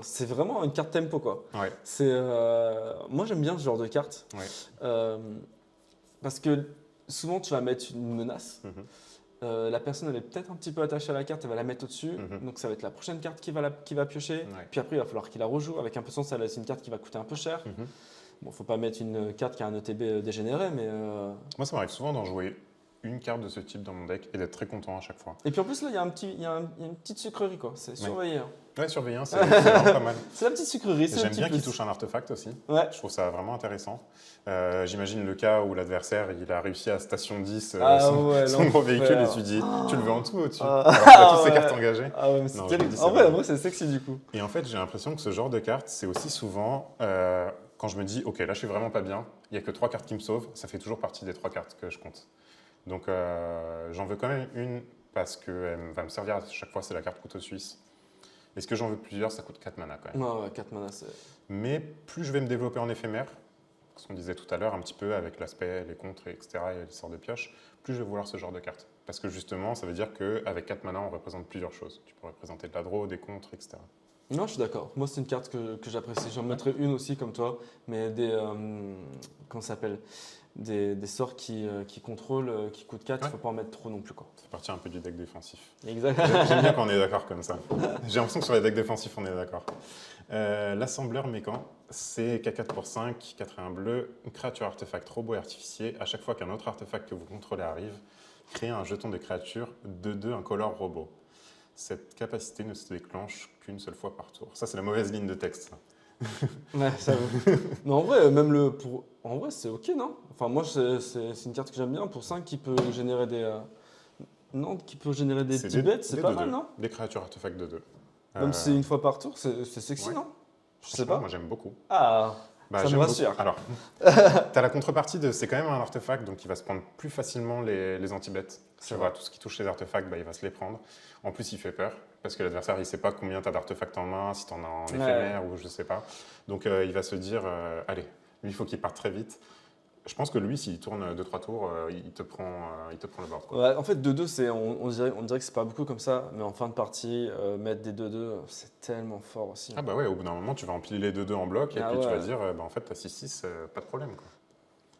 C'est vraiment une carte tempo, quoi. Ouais. Moi, j'aime bien ce genre de carte. Ouais. Euh, parce que souvent, tu vas mettre une menace. Mhm. La personne, elle est peut-être un petit peu attachée à la carte, elle va la mettre au-dessus. Mhm. Donc, ça va être la prochaine carte qui va piocher. Ouais. Puis après, il va falloir qu'il la rejoue. Avec un peu de sens, c'est une carte qui va coûter un peu cher. Mhm. Bon, faut pas mettre une carte qui a un ETB dégénéré, mais. Moi, ça m'arrive souvent d'en jouer une carte de ce type dans mon deck et d'être très content à chaque fois. Et puis en plus, là, il y a il y a une petite sucrerie, quoi. C'est surveillé. Hein. Ouais, surveillant, c'est vraiment pas mal. C'est la petite sucrerie, c'est le J'aime petit bien qu'il plus. touche un artefact aussi. Ouais. Je trouve ça vraiment intéressant. J'imagine le cas où l'adversaire il a réussi à station 10 Ah ouais, son gros véhicule et l'enfer. tu dis tu le veux en dessous ou au-dessus Ah. alors qu'il a toutes ses Ouais. cartes engagées. Ah ouais, mais c'est Non, je terrible. me dis, En c'est vrai, c'est sexy du coup. Et en fait, j'ai l'impression que ce genre de carte, c'est aussi souvent quand je me dis, ok, là je suis vraiment pas bien, il n'y a que 3 cartes qui me sauvent, ça fait toujours partie des 3 cartes que je compte. Donc j'en veux quand même une parce qu'elle va me servir à chaque fois, c'est la carte couteau suisse. Est-ce que j'en veux plusieurs? Ça coûte 4 mana quand même. Ouais, 4 mana, c'est. Mais plus je vais me développer en éphémère, ce qu'on disait tout à l'heure, un petit peu avec l'aspect, les contres, etc., et les sorts de pioche, plus je vais vouloir ce genre de carte. Parce que justement, ça veut dire qu'avec 4 mana, on représente plusieurs choses. Tu peux représenter de la draw, des contres, etc. Non, je suis d'accord. Moi, c'est une carte que j'apprécie. J'en mettrais une aussi comme toi, mais comment ça s'appelle des sorts qui contrôlent, qui coûtent 4, il Ouais. faut pas en mettre trop non plus, quoi. Ça fait partie un peu du deck défensif. Exact. J'aime bien quand on est d'accord comme ça. J'ai l'impression que sur les decks défensifs, on est d'accord. L'assembleur mécan, c'est K4 pour 5, 4 et 1 bleu, une créature artefact robot et artificier. À chaque fois qu'un autre artefact que vous contrôlez arrive, créez un jeton de créature 2/2 incolore robot. Cette capacité ne se déclenche qu'une seule fois par tour. Ça, c'est la mauvaise ligne de texte. ça. Ouais, ça Mais en vrai, en vrai, c'est ok, non? Enfin, moi, c'est une carte que j'aime bien pour 5 qui peut générer des. Non, qui peut générer des petits bêtes, c'est des pas 2/2. mal, non? Des créatures artefacts 2/2. Même si c'est une fois par tour, c'est sexy, ouais. non? Je sais Franchement, pas. moi, j'aime beaucoup. Ah, ça me j'aime rassure. beaucoup. Alors, tu as la contrepartie de c'est quand même un artefact, donc il va se prendre plus facilement les anti-bêtes. Tu vois, tout ce qui touche les artefacts, il va se les prendre. En plus, il fait peur, parce que l'adversaire, il ne sait pas combien tu as d'artefacts en main, si tu en as en éphémère ou je ne sais pas. Donc, il va se dire, allez, lui, il faut qu'il parte très vite. Je pense que lui, s'il tourne 2-3 tours, il te prend le board. Quoi. Ouais, en fait, 2-2, on dirait que c'est pas beaucoup comme ça, mais en fin de partie, mettre des 2-2, c'est tellement fort aussi. Ah bah ouais, au bout d'un moment, tu vas empiler les 2/2 en bloc, et Ah puis tu ouais. vas dire, en fait, tu as 6-6, pas de problème. Quoi.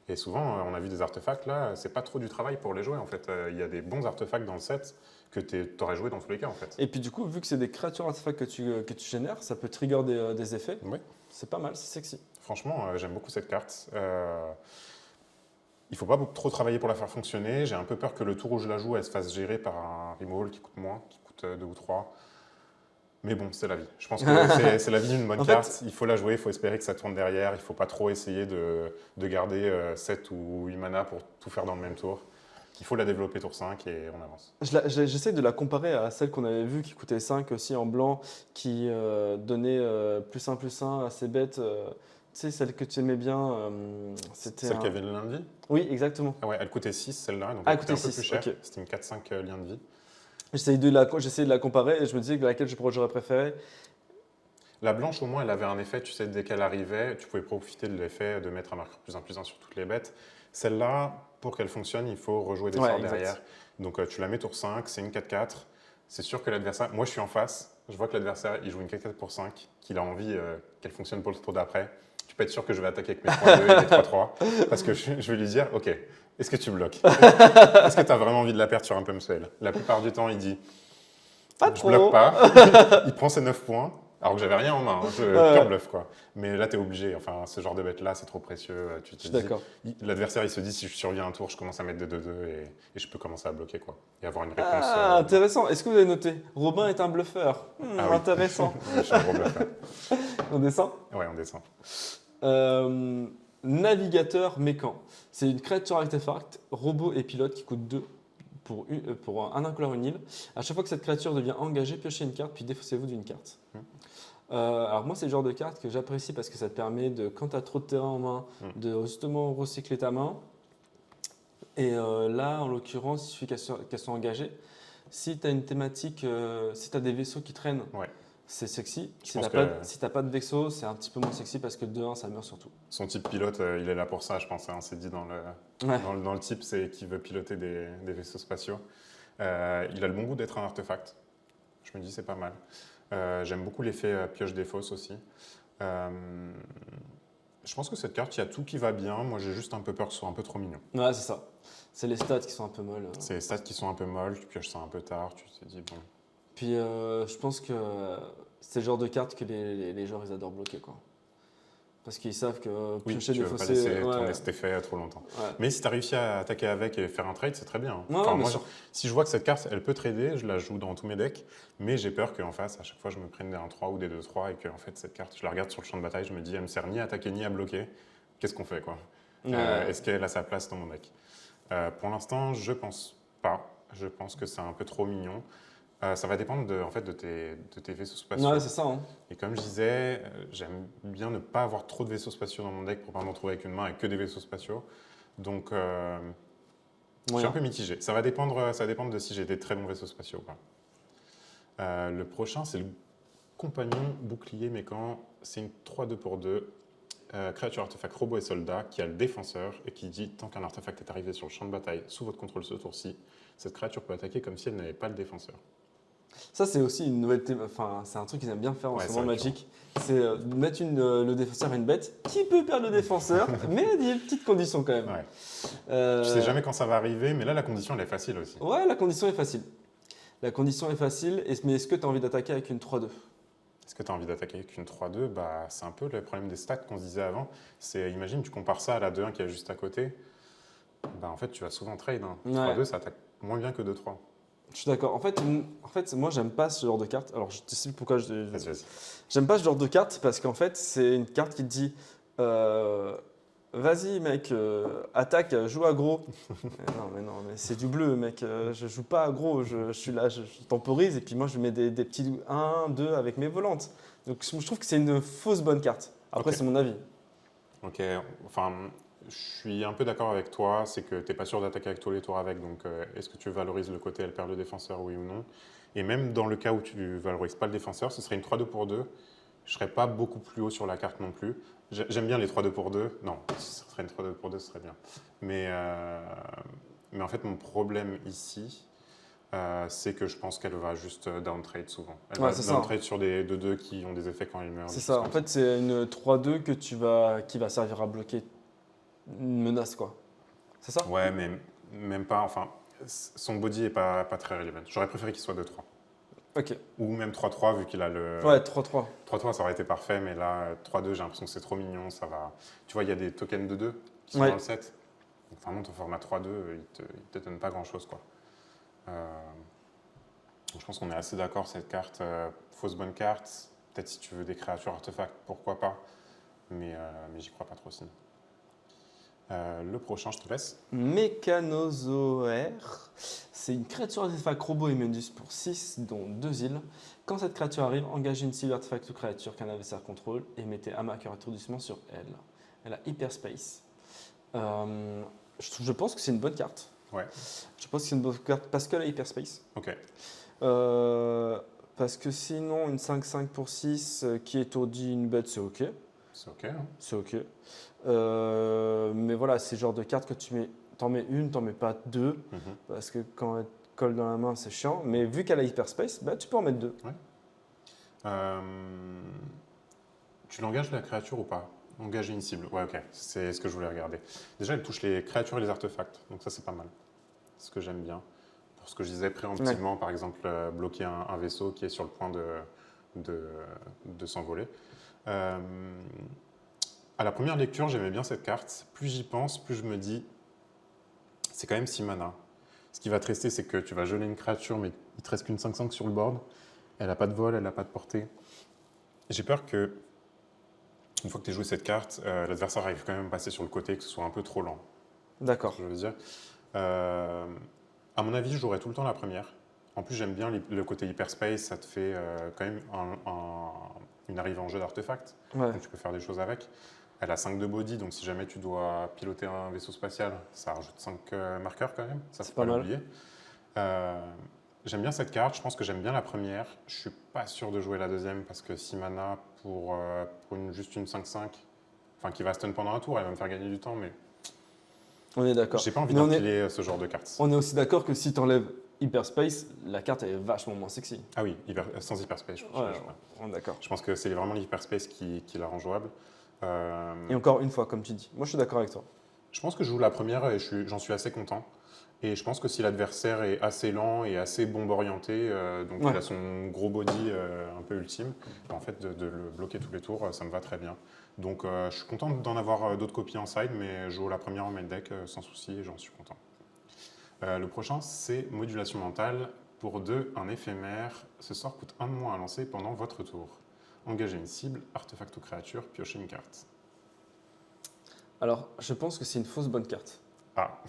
Et souvent, on a vu des artefacts, là, c'est pas trop du travail pour les jouer, en fait. Il y a des bons artefacts dans le set que tu aurais joué dans tous les cas, en fait. Et puis du coup, vu que c'est des créatures artefacts que tu génères, ça peut trigger des effets. Ouais. C'est pas mal, c'est sexy. Franchement, j'aime beaucoup cette carte. Il ne faut pas trop travailler pour la faire fonctionner. J'ai un peu peur que le tour où je la joue, elle se fasse gérer par un removal qui coûte moins, qui coûte 2 ou 3. Mais bon, c'est la vie. Je pense que c'est la vie d'une bonne carte. Il faut la jouer, il faut espérer que ça tourne derrière. Il ne faut pas trop essayer de garder 7 ou 8 mana pour tout faire dans le même tour. Il faut la développer tour 5 et on avance. J'essaie de la comparer à celle qu'on avait vue qui coûtait 5 aussi en blanc, qui donnait +1/+1 à ses bêtes. Tu sais, celle que tu aimais bien, c'était. Celle qui avait le lien de vie? Oui, exactement. Ah ouais, elle coûtait 6 celle-là, donc Ah, elle coûtait un peu coûtait plus 6, cher. ok. C'était une 4-5 lien de vie. J'essayais de la comparer et je me disais que laquelle j'aurais préféré. La blanche, au moins, elle avait un effet, tu sais, dès qu'elle arrivait, tu pouvais profiter de l'effet de mettre un marqueur +1/+1 sur toutes les bêtes. Celle-là, pour qu'elle fonctionne, il faut rejouer des sorts exact. derrière. Donc tu la mets tour 5, c'est une 4-4. C'est sûr que l'adversaire, moi je suis en face, je vois que l'adversaire il joue une 4-4 pour 5, qu'il a envie qu'elle fonctionne pour le tour d'après. Tu peux être sûr que je vais attaquer avec mes 3-2 et mes 3-3. Parce que je vais lui dire, ok, Est-ce que tu bloques? Est-ce que tu as vraiment envie de la perdre sur un pump spell? La plupart du temps, il dit Pas je trop. bloque pas. Il prend ses 9 points, alors que j'avais rien en main. Hein, Ouais, pur bluff, quoi. Mais là, tu es obligé. Enfin, ce genre de bête-là, c'est trop précieux. Tu je te suis dis, d'accord. l'adversaire, il se dit si je survis un tour, je commence à mettre des 2-2 et je peux commencer à bloquer, quoi. Et avoir une réponse. Ah, intéressant. Est-ce que vous avez noté? Robin est un bluffeur. Ah oui. Intéressant. Je suis un gros bluffeur. On descend. Ouais, on descend. Euh, Navigateur mécan. C'est une créature artefact, robot et pilote qui coûte 2 pour un incolore, une île. À chaque fois que cette créature devient engagée, piochez une carte, puis défaussez-vous d'une carte. Alors moi, c'est le genre de carte que j'apprécie parce que ça te permet de, quand tu as trop de terrain en main, de justement recycler ta main. Et là, en l'occurrence, il suffit qu'elles soient engagées. Si tu as une thématique, si tu as des vaisseaux qui traînent, Ouais. c'est sexy. Si pense tu n'as que- pas de vaisseau, c'est un petit peu moins sexy parce que 2-1, ça meurt surtout. Son type pilote, il est là pour ça, je pense. Hein, c'est dit dans le, Ouais. dans le type, c'est qu'il veut piloter des vaisseaux spatiaux. Il a le bon goût d'être un artefact. Je me dis, c'est pas mal. J'aime beaucoup l'effet pioche des fosses aussi. Je pense que cette carte, il y a tout qui va bien. Moi, j'ai juste un peu peur que ce soit un peu trop mignon. Ouais, c'est ça. C'est les stats qui sont un peu molles. C'est les stats qui sont un peu molles, tu pioches ça un peu tard, tu te dis, bon. Puis je pense que c'est le genre de carte que les joueurs ils adorent bloquer, quoi. Parce qu'ils savent que Oui, piocher tu des veux pas fossés. laisser Ouais, tourner cet effet trop longtemps. ouais. Mais si tu as réussi à attaquer avec et faire un trade, c'est très bien. Hein. Ouais, Enfin, bien moi, sûr. si je vois que cette carte, elle peut trader, je la joue dans tous mes decks, mais j'ai peur qu'en face, à chaque fois, je me prenne des 1-3 ou des 2-3 et que en fait, cette carte, je la regarde sur le champ de bataille, je me dis, elle me sert ni à attaquer ni à bloquer. Qu'est-ce qu'on fait, quoi? Ouais. Est-ce qu'elle a sa place dans mon deck? Pour l'instant, je pense pas. Je pense que c'est un peu trop mignon. Ça va dépendre en fait, de tes vaisseaux spatiaux. Ouais, c'est ça. Hein. Et comme je disais, j'aime bien ne pas avoir trop de vaisseaux spatiaux dans mon deck pour pas me retrouver avec une main avec que des vaisseaux spatiaux. Donc, je suis un peu mitigé. Ça va dépendre de si j'ai des très bons vaisseaux spatiaux ou pas. Le prochain, c'est le compagnon bouclier mécan. C'est une 3-2 pour 2. Créature artefact robot et soldat qui a le défenseur et qui dit tant qu'un artefact est arrivé sur le champ de bataille sous votre contrôle ce tour-ci, cette créature peut attaquer comme si elle n'avait pas le défenseur. Ça, c'est aussi une nouvelle enfin, c'est un truc qu'ils aiment bien faire en Ouais, ce c'est moment récurrent. Magic. C'est mettre le défenseur à une bête qui peut perdre le défenseur, mais il y a une petite condition quand même. Ouais. Euh, Tu sais jamais quand ça va arriver, mais là, la condition, elle est facile aussi. Ouais, la condition est facile. La condition est facile, mais est-ce que tu as envie d'attaquer avec une 3-2? Est-ce que tu as envie d'attaquer avec une 3-2? Bah, c'est un peu le problème des stats qu'on se disait avant. Imagine, tu compares ça à la 2-1 qui est juste à côté. Bah, en fait, tu vas souvent trade. Hein. Ouais. 3-2, ça attaque moins bien que 2-3. Je suis d'accord. En fait, moi, j'aime pas ce genre de carte. Alors, je t'explique pourquoi Vas-y. j'aime pas ce genre de carte parce qu'en fait, c'est une carte qui te dit vas-y, mec, attaque, joue aggro. Non, mais c'est du bleu, mec. Je joue pas aggro. Je suis là, je temporise et puis moi, je mets des petits 1, 2 avec mes volantes. Donc, je trouve que c'est une fausse bonne carte. Après, Ok. c'est mon avis. Ok, enfin, je suis un peu d'accord avec toi. C'est que tu n'es pas sûr d'attaquer avec tous les tours avec. Donc, est-ce que tu valorises le côté elle perd le défenseur, oui ou non? Et même dans le cas où tu valorises pas le défenseur, ce serait une 3-2 pour 2. Je serais pas beaucoup plus haut sur la carte non plus. J'aime bien les 3-2 pour 2. Non, ce serait une 3-2 pour 2, ce serait bien. Mais en fait, mon problème ici, c'est que je pense qu'elle va juste downtrade souvent. Elle Ouais, va c'est ça. downtrade sur des 2-2 qui ont des effets quand ils meurent. C'est des ça. choses En comme fait, c'est une 3-2 qui va servir à bloquer une menace, quoi. C'est ça? Ouais, mais même pas. Enfin, son body est pas très relevant. J'aurais préféré qu'il soit 2-3. Ok. Ou même 3-3, vu qu'il a le. Ouais, 3-3. 3-3, ça aurait été parfait, mais là, 3-2, j'ai l'impression que c'est trop mignon. Ça va. Tu vois, il y a des tokens de 2 qui sont Ouais. dans le set. Donc, vraiment, ton format 3-2, il te donne pas grand-chose, quoi. Je pense qu'on est assez d'accord, cette carte, fausse bonne carte. Peut-être si tu veux des créatures artefacts, pourquoi pas. Mais j'y crois pas trop sinon. Le prochain, je te laisse. Mécanozoaire, c'est une créature artefact robot et Mundus pour 6, dont 2 îles. Quand cette créature arrive, engagez une cible artefact ou créature qu'un adversaire contrôle et mettez un marqueur étourdissement sur elle. Elle a Hyperspace. Je pense que c'est une bonne carte. Ouais, Je pense que c'est une bonne carte parce qu'elle a Hyperspace. ok. Parce que sinon, une 5-5 pour 6 qui étourdit une bête, c'est ok. C'est ok, hein. C'est ok. Mais voilà, c'est le genre de carte que t'en mets une, t'en mets pas 2, Mhm. parce que quand elle te colle dans la main, c'est chiant. Mais vu qu'elle a Hyperspace, bah, tu peux en mettre 2. Tu l'engages la créature ou pas? Engager une cible. Ouais, ok. C'est ce que je voulais regarder. Déjà, elle touche les créatures et les artefacts. Donc ça, c'est pas mal. C'est ce que j'aime bien. Pour ce que je disais Ouais. préemptivement, par exemple, bloquer un vaisseau qui est sur le point de, de s'envoler. Euh, à la première lecture, j'aimais bien cette carte. Plus j'y pense, plus je me dis, c'est quand même 6 mana. Ce qui va te rester, c'est que tu vas geler une créature, mais il te reste qu'une 5/5 sur le board. Elle n'a pas de vol, elle n'a pas de portée. J'ai peur que, une fois que tu as joué cette carte, l'adversaire arrive quand même à passer sur le côté, que ce soit un peu trop lent. C'est ce D'accord. que je veux dire. Euh, à mon avis, je jouerais tout le temps la première. En plus, j'aime bien le côté hyperspace, ça te fait quand même une arrivée en jeu d'artefact. Ouais. Donc tu peux faire des choses avec. Elle a 5 de body, donc si jamais tu dois piloter un vaisseau spatial, ça rajoute 5 marqueurs quand même. Ça, C'est faut pas pas mal. l'oublier. Euh, j'aime bien cette carte, je pense que j'aime bien la première. Je suis pas sûr de jouer la deuxième parce que 6 mana pour juste une 5/5, enfin qui va stun pendant un tour, elle va me faire gagner du temps, mais On est d'accord. j'ai pas envie Mais d'empiler ce genre de cartes. on est aussi d'accord que si tu enlèves Hyperspace, la carte elle est vachement moins sexy. Ah oui, sans hyperspace, Ouais, on est d'accord. je pense que c'est vraiment l'hyperspace qui la rend jouable. Et encore une fois, comme tu dis, moi je suis d'accord avec toi. Je pense que je joue la première et j'en suis assez content. Et je pense que si l'adversaire est assez lent et assez bombe orienté, donc Ouais. il a son gros body un peu ultime, en fait de le bloquer tous les tours, ça me va très bien. Donc je suis content d'en avoir d'autres copies en side, mais je joue la première en main deck sans souci et j'en suis content. Le prochain, c'est modulation mentale. Pour 2, un éphémère. Ce sort coûte 1 de moins à lancer pendant votre tour. Engagez une cible, artefact ou créature, piochez une carte. Alors, je pense que c'est une fausse bonne carte. Ah,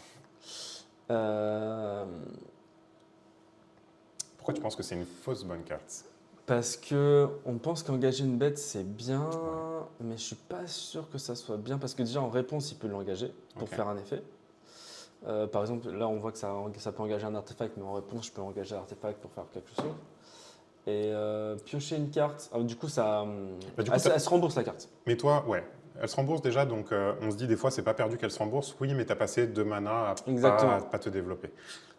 Euh, pourquoi tu penses que c'est une fausse bonne carte? Parce que on pense qu'engager une bête c'est bien, mais je suis pas sûr que ça soit bien parce que déjà en réponse il peut l'engager pour Ok. faire un effet. Par exemple, là on voit que ça peut engager un artefact, mais en réponse je peux engager l'artefact pour faire quelque chose. Et piocher une carte, ah, du coup Bah, du coup, elle se rembourse la carte. mais toi, ouais, elle se rembourse déjà, donc on se dit des fois c'est pas perdu qu'elle se rembourse. Oui, mais tu as passé 2 mana à Exactement. pas te développer.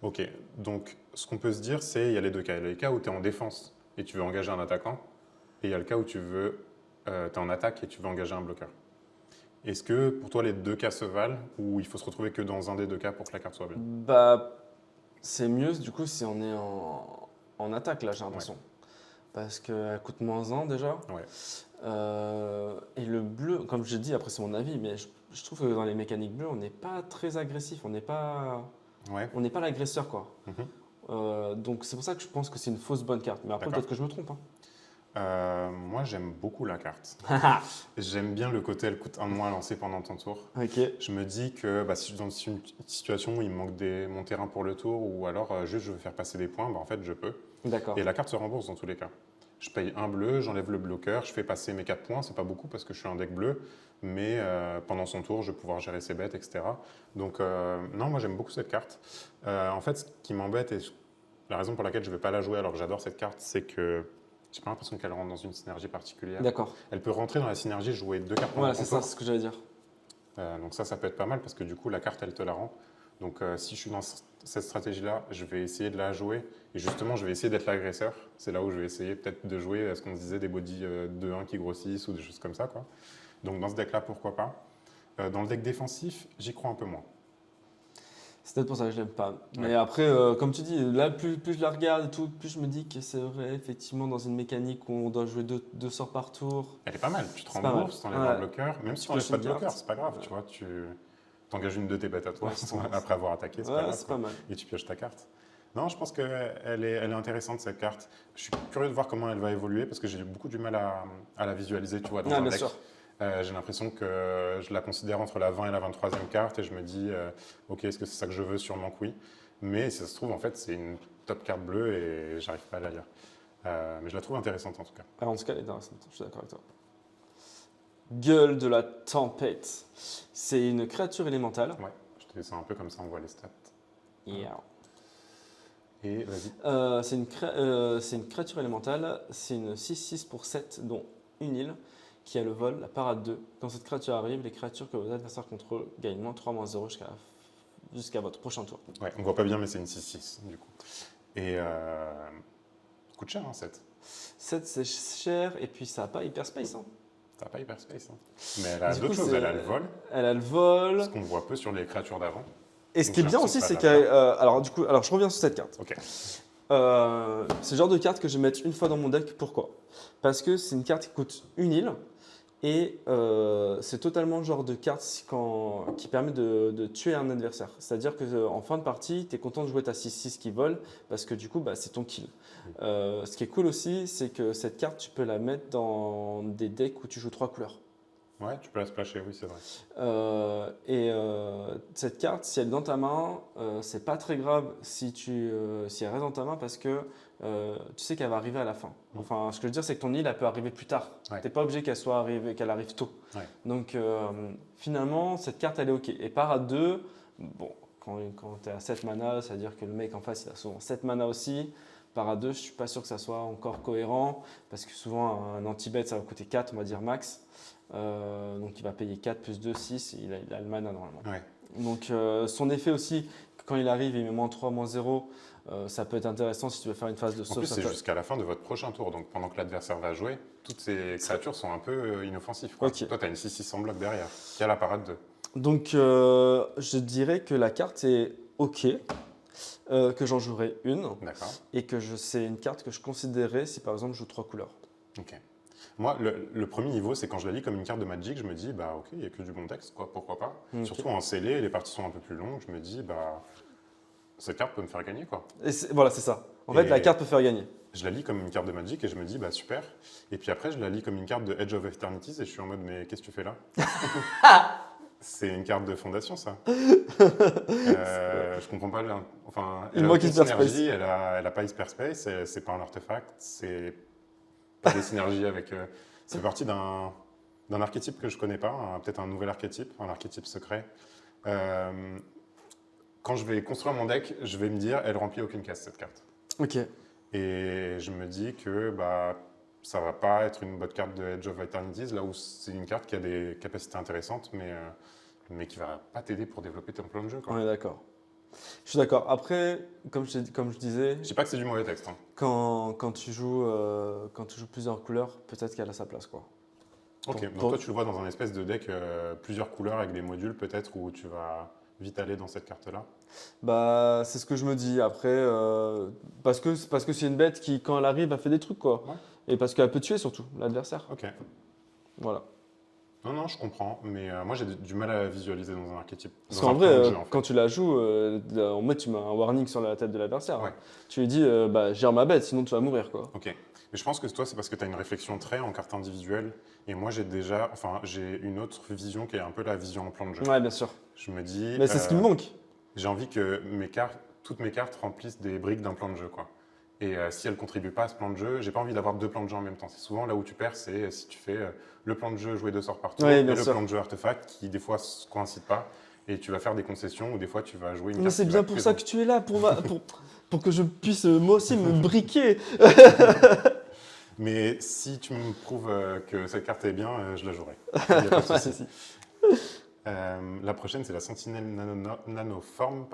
Ok, donc ce qu'on peut se dire, c'est il y a les deux cas. Il y a les cas où tu es en défense et tu veux engager un attaquant, et il y a le cas où tu es en attaque et tu veux engager un bloqueur. Est-ce que pour toi les deux cas se valent ou il faut se retrouver que dans un des deux cas pour que la carte soit bien? Bah c'est mieux du coup si on est en attaque là j'ai l'impression. Parce qu'elle coûte moins 1 déjà. Ouais. Et le bleu, comme je dis, après c'est mon avis, mais je trouve que dans les mécaniques bleues, on n'est pas très agressif, Ouais. on n'est pas l'agresseur quoi. Mhm. Donc c'est pour ça que je pense que c'est une fausse bonne carte. Mais après D'accord. peut-être que je me trompe. Hein. Moi j'aime beaucoup la carte. J'aime bien le côté elle coûte 1 de moins à lancer pendant ton tour. Ok, Je me dis que bah, si je suis dans une situation où il me manque mon terrain pour le tour ou alors juste je veux faire passer des points, bah, en fait je peux. d'accord. Et la carte se rembourse dans tous les cas. Je paye un bleu, j'enlève le bloqueur, je fais passer mes 4 points, c'est pas beaucoup parce que je suis un deck bleu, mais pendant son tour je vais pouvoir gérer ses bêtes, etc. Donc non, moi j'aime beaucoup cette carte. En fait, ce qui m'embête et la raison pour laquelle je ne vais pas la jouer alors que j'adore cette carte, c'est que j'ai pas l'impression qu'elle rentre dans une synergie particulière. D'accord. Elle peut rentrer dans la synergie, jouer 2 cartes pendant Voilà, ton c'est ça, tour. c'est ce que j'allais dire. Donc ça peut être pas mal parce que du coup, la carte, elle te la rend. Donc si je suis dans cette stratégie-là, je vais essayer de la jouer. Et justement, je vais essayer d'être l'agresseur. C'est là où je vais essayer peut-être de jouer ce qu'on disait, des body 2-1 qui grossissent ou des choses comme ça, quoi. Donc dans ce deck-là, pourquoi pas. Dans le deck défensif, j'y crois un peu moins. C'est peut-être pour ça que je l'aime pas. Mais Ouais. après, comme tu dis, là, plus je la regarde et tout, plus je me dis que c'est vrai, effectivement, dans une mécanique où on doit jouer deux sorts par tour. Elle est pas mal. Tu te C'est pas rembourses, tu mal. enlèves un Ouais. bloqueur. Même si tu Tu n'enlèves pioches pas une de bloqueur, carte. c'est pas grave. Ouais. Tu vois, tu engages une de tes bêtes à toi Ouais, c'est ça. après avoir attaqué, c'est pas Ouais, grave. c'est Quoi. pas mal. Et tu pioches ta carte. Non, je pense qu'elle elle est intéressante cette carte. Je suis curieux de voir comment elle va évoluer parce que j'ai beaucoup du mal à la visualiser, tu vois, dans Ah, un bien deck. sûr. J'ai l'impression que je la considère entre la 20 et la 23e carte et je me dis, ok, est-ce que c'est ça que je veux? Sûrement que oui. Mais si ça se trouve, en fait, c'est une top carte bleue et j'arrive pas à la lire. Mais je la trouve intéressante en tout cas. Ah, en tout cas, elle est intéressante, je suis d'accord avec toi. Gueule de la tempête. C'est une créature élémentale. Ouais, je te descends un peu comme ça, on voit les stats. Yeah. Et vas-y. C'est une créature élémentale. C'est une 6/6 pour 7, dont une île, qui a le vol, la parade 2. Quand cette créature arrive, les créatures que vos adversaires contrôlent gagnent -3, -0 jusqu'à votre prochain tour. Ouais, on voit pas bien, mais c'est une 6/6 du coup. Et coûte cher, hein, 7. 7, c'est cher, et puis ça n'a pas hyperspace. Hein. Ça n'a pas Hyperspace. Hein. Mais elle a Du d'autres coup, choses. c'est- Elle a le vol, Elle a le vol. ce qu'on voit peu sur les créatures d'avant. Et ce Donc, qui est j'ai bien l'impression aussi, que ça c'est a qu'elle. de la valeur. Alors je reviens sur cette carte. Ok. C'est le genre de carte que je vais mettre une fois dans mon deck. Pourquoi? Parce que c'est une carte qui coûte une île et c'est totalement le genre de carte qui permet de tuer un adversaire. C'est-à-dire qu'en fin de partie, tu es content de jouer ta 6-6 qui vole parce que du coup, bah, c'est ton kill. Ce qui est cool aussi, c'est que cette carte, tu peux la mettre dans des decks où tu joues 3 couleurs. Ouais, tu peux la splasher, oui, c'est vrai. Cette carte, si elle est dans ta main, c'est pas très grave si elle reste dans ta main parce que tu sais qu'elle va arriver à la fin. Enfin, ce que je veux dire, c'est que ton île, elle peut arriver plus tard. Ouais. T'es pas obligé qu'elle arrive tôt. Ouais. Donc finalement, cette carte, elle est ok. Et par à 2, bon, quand tu es à 7 mana, c'est-à-dire que le mec en face, il a souvent 7 mana aussi. Par à 2, je suis pas sûr que ça soit encore cohérent parce que souvent, un anti-bet, ça va coûter 4, on va dire max. Donc il va payer 4 plus 2, 6, il a le mana normalement. Ouais. Donc son effet aussi, quand il arrive, il met -3, -0, ça peut être intéressant si tu veux faire une phase de En sauce. plus, c'est jusqu'à la fin de votre prochain tour. Donc pendant que l'adversaire va jouer, toutes ces créatures sont un peu inoffensives. Quoi. Ok. Toi, tu as une 6-6 en bloc derrière, qui a la parade 2. Donc je dirais que la carte est ok, que j'en jouerai une D'accord. et que c'est une carte que je considérerais si par exemple je joue 3 couleurs. Ok. Moi, le premier niveau, c'est quand je la lis comme une carte de Magic, je me dis, bah ok, il n'y a que du bon texte, quoi, pourquoi pas. Ok. Surtout en scellé, les parties sont un peu plus longues, je me dis, bah cette carte peut me faire gagner, quoi. Et voilà, c'est ça. En fait, la carte peut faire gagner. Je la lis comme une carte de Magic et je me dis, bah super. Et puis après, je la lis comme une carte de Edge of Eternities et je suis en mode, mais qu'est-ce que tu fais là? C'est une carte de fondation, ça. Je comprends pas. Enfin, Il elle a manque aucune Hyperspace. synergie, elle a pas Hyperspace, c'est pas un artefact, c'est pas des synergies avec. C'est parti d'un archétype que je connais pas, peut-être un nouvel archétype, un archétype secret. Quand je vais construire mon deck, je vais me dire, elle remplit aucune case cette carte. Ok. Et je me dis que bah, ça va pas être une bonne carte de Edge of Eternities, là où c'est une carte qui a des capacités intéressantes, mais qui va pas t'aider pour développer ton plan de jeu. Quoi. On est d'accord. Je suis d'accord. Après, comme je disais, Je dis pas que c'est du mauvais texte. Hein. quand tu joues plusieurs couleurs, peut-être qu'elle a sa place, quoi. Ok, donc toi tu le vois dans un espèce de deck plusieurs couleurs avec des modules peut-être où tu vas vite aller dans cette carte-là. Bah, c'est ce que je me dis. Après, parce que c'est une bête qui, quand elle arrive, elle fait des trucs, quoi. Ouais. Et parce qu'elle peut tuer surtout l'adversaire. Ok. Voilà. Non, je comprends, mais moi j'ai du mal à visualiser dans un archétype. Parce Dans qu'en un vrai, plan de jeu, en fait. quand tu la joues, en mode, tu mets un warning sur la tête de l'adversaire. Ouais. Tu lui dis, bah, gère ma bête, sinon tu vas mourir, quoi. Ok. Mais je pense que toi, c'est parce que tu as une réflexion très en carte individuelle. Et moi, j'ai une autre vision qui est un peu la vision en plan de jeu. Ouais, bien sûr. Je me dis. Mais c'est ce qui me manque. J'ai envie que toutes mes cartes remplissent des briques d'un plan de jeu, quoi. Et si elles ne contribuent pas à ce plan de jeu, j'ai pas envie d'avoir deux plans de jeu en même temps. C'est souvent là où tu perds, c'est si tu fais le plan de jeu jouer 2 sorts par tour Oui, et bien le sûr. plan de jeu artefact qui des fois ne coïncident pas. Et tu vas faire des concessions ou des fois tu vas jouer une Mais carte. c'est qui bien va pour être ça présente. que tu es là, pour que je puisse moi aussi me briquer. Mais si tu me prouves que cette carte est bien, je la jouerai. Il y a pas de souci. La prochaine, c'est la Sentinelle Nanoforme.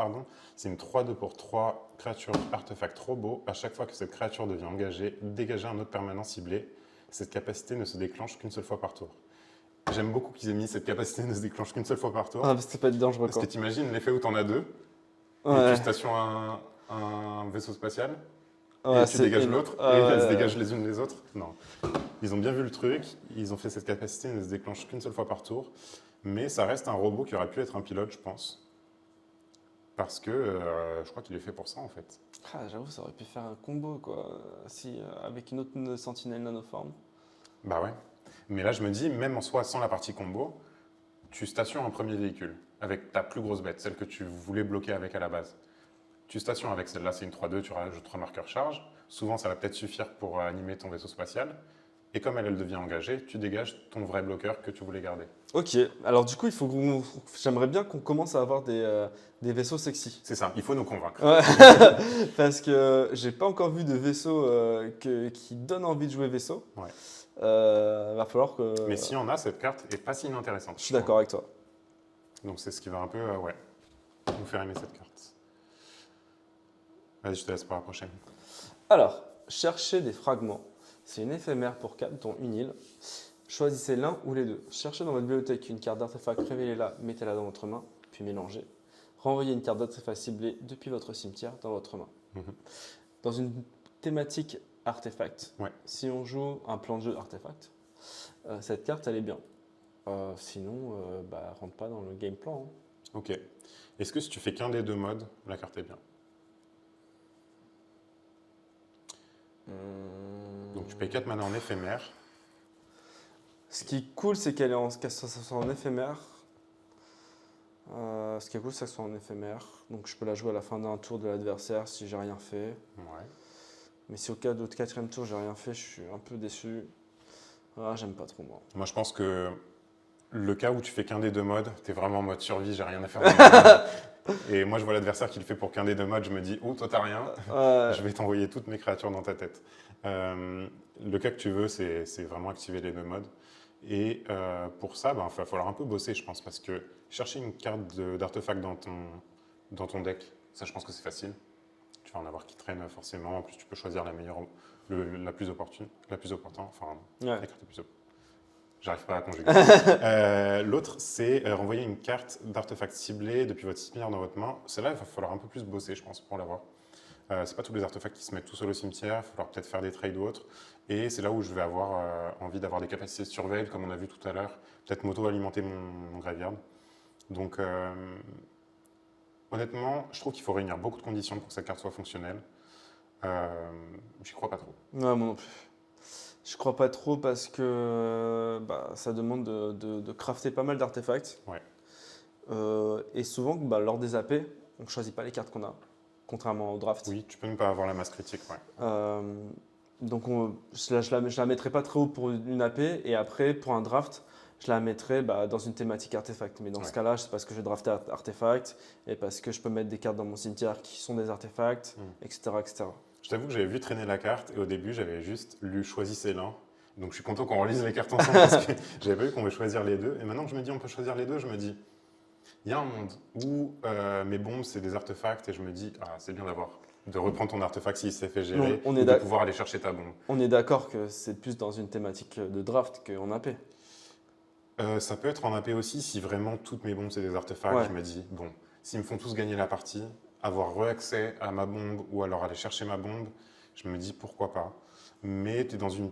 C'est une 3-2 pour 3 créatures artefact robot. À chaque fois que cette créature devient engagée, dégagez un autre permanent ciblé. Cette capacité ne se déclenche qu'une seule fois par tour. J'aime beaucoup qu'ils aient mis cette capacité ne se déclenche qu'une seule fois par tour. Ah, parce que ça peut être dangereux, Parce quoi. que tu imagines l'effet où tu en as deux, et Ouais. tu stations un vaisseau spatial, Ouais, et tu dégages l'autre, et ouais, elles se dégagent les unes les autres. Non. Ils ont bien vu le truc, ils ont fait cette capacité ne se déclenche qu'une seule fois par tour. Mais ça reste un robot qui aurait pu être un pilote, je pense. Parce que je crois qu'il est fait pour ça, en fait. Ah, j'avoue, ça aurait pu faire un combo, quoi. Avec une autre sentinelle nanoforme. Bah ouais. Mais là, je me dis, même en soi, sans la partie combo, tu stations un premier véhicule avec ta plus grosse bête, celle que tu voulais bloquer avec à la base. Tu stations avec celle-là, c'est une 3-2, tu rajoutes 3 marqueurs charge. Souvent, ça va peut-être suffire pour animer ton vaisseau spatial. Et comme elle devient engagée, tu dégages ton vrai bloqueur que tu voulais garder. Ok, alors du coup, j'aimerais bien qu'on commence à avoir des vaisseaux sexy. C'est ça, il faut nous convaincre. Ouais. Parce que j'ai pas encore vu de vaisseau qui donne envie de jouer vaisseau. Ouais. Va falloir que. Mais si on a, cette carte est pas si inintéressante. Je suis d'accord avec toi. Donc c'est ce qui va un peu nous faire aimer cette carte. Vas-y, je te laisse pour la prochaine. Alors, chercher des fragments. C'est une éphémère pour 4, dont une île. Choisissez l'un ou les deux. Cherchez dans votre bibliothèque une carte d'artefact, révélez-la, mettez-la dans votre main, puis mélangez. Renvoyez une carte d'artefact ciblée depuis votre cimetière dans votre main. Mhm. Dans une thématique artefact, Ouais. si on joue un plan de jeu artefact, cette carte elle est bien. Sinon, elle rentre pas dans le game plan. Hein. Ok. Est-ce que si tu fais qu'un des deux modes, la carte est bien? Donc tu payes 4 mana en éphémère. Ce qui est cool, c'est qu'elle est qu'elle soit en éphémère. Ce qui est cool, c'est qu'elle soit en éphémère. Donc je peux la jouer à la fin d'un tour de l'adversaire si j'ai rien fait. Ouais. Mais si au cas de quatrième tour, j'ai rien fait, je suis un peu déçu. J'aime pas trop moi. Moi, je pense que le cas où tu fais qu'un des deux modes, t'es vraiment en mode survie, j'ai rien à faire. Dans mon Et moi, je vois l'adversaire qui le fait pour qu'un des deux modes, je me dis, oh, toi, t'as rien, je vais t'envoyer toutes mes créatures dans ta tête. Le cas que tu veux, c'est vraiment activer les deux modes. Et pour ça, il va falloir un peu bosser, je pense, parce que chercher une carte d'artefact dans ton deck, ça, je pense que c'est facile. Tu vas en avoir qui traînent forcément. En plus, tu peux choisir la meilleure, la plus opportune, enfin, la carte la plus opportune. J'arrive pas à conjuguer. L'autre, c'est renvoyer une carte d'artefact ciblé depuis votre cimetière dans votre main. Celle-là, il va falloir un peu plus bosser, je pense, pour l'avoir. C'est pas tous les artefacts qui se mettent tout seuls au cimetière. Il va falloir peut-être faire des trades ou autres. Et c'est là où je vais avoir envie d'avoir des capacités de surveil, comme on a vu tout à l'heure. Peut-être m'auto-alimenter mon graveyard. Donc, honnêtement, je trouve qu'il faut réunir beaucoup de conditions pour que cette carte soit fonctionnelle. J'y crois pas trop. Ouais, moi non plus. Je crois pas trop parce que ça demande de crafter pas mal d'artefacts. Ouais. Et souvent, lors des AP, on ne choisit pas les cartes qu'on a, contrairement au draft. Oui, tu peux ne pas avoir la masse critique. Ouais. Donc je la mettrai pas très haut pour une AP et après pour un draft, je la mettrai dans une thématique artefact. Mais dans ce cas-là, c'est parce que je drafté artefact et parce que je peux mettre des cartes dans mon cimetière qui sont des artefacts, etc., etc. Je t'avoue que j'avais vu traîner la carte et au début, j'avais juste lu choisissez l'un. Donc je suis content qu'on relise les cartes ensemble parce que j'avais pas vu qu'on pouvait choisir les deux. Et maintenant que je me dis on peut choisir les deux, je me dis il y a un monde où mes bombes c'est des artefacts et je me dis c'est bien de reprendre ton artefact s'il s'est fait gérer On ou est de pouvoir aller chercher ta bombe. On est d'accord que c'est plus dans une thématique de draft qu'en AP. Ça peut être en AP aussi si vraiment toutes mes bombes c'est des artefacts. Ouais. Je me dis bon, s'ils me font tous gagner la partie, avoir re-accès à ma bombe ou alors aller chercher ma bombe, je me dis pourquoi pas. Mais tu es dans une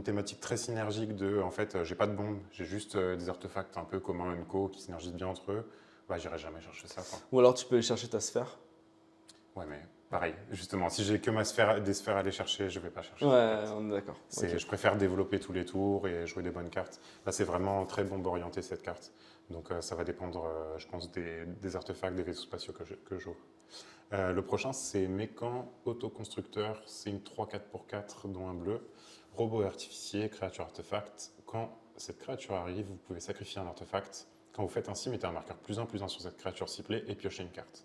thématique très synergique de en fait, j'ai pas de bombe, j'ai juste des artefacts un peu communs co qui synergisent bien entre eux. J'irai jamais chercher ça. Quoi. Ou alors tu peux aller chercher ta sphère. Ouais, mais pareil, justement, si j'ai que des sphères à aller chercher, je vais pas chercher. Ouais, on est d'accord. Okay. Je préfère développer tous les tours et jouer des bonnes cartes. Là, c'est vraiment très bombe orientée cette carte. Donc ça va dépendre, je pense, des artefacts, des vaisseaux spatiaux que je joue. Le prochain, c'est Mécan Autoconstructeur. C'est une 3-4 pour 4, dont un bleu. Robot artificier, créature artefact. Quand cette créature arrive, vous pouvez sacrifier un artefact. Quand vous faites ainsi, mettez un marqueur +1/+1 sur cette créature ciblée et piochez une carte.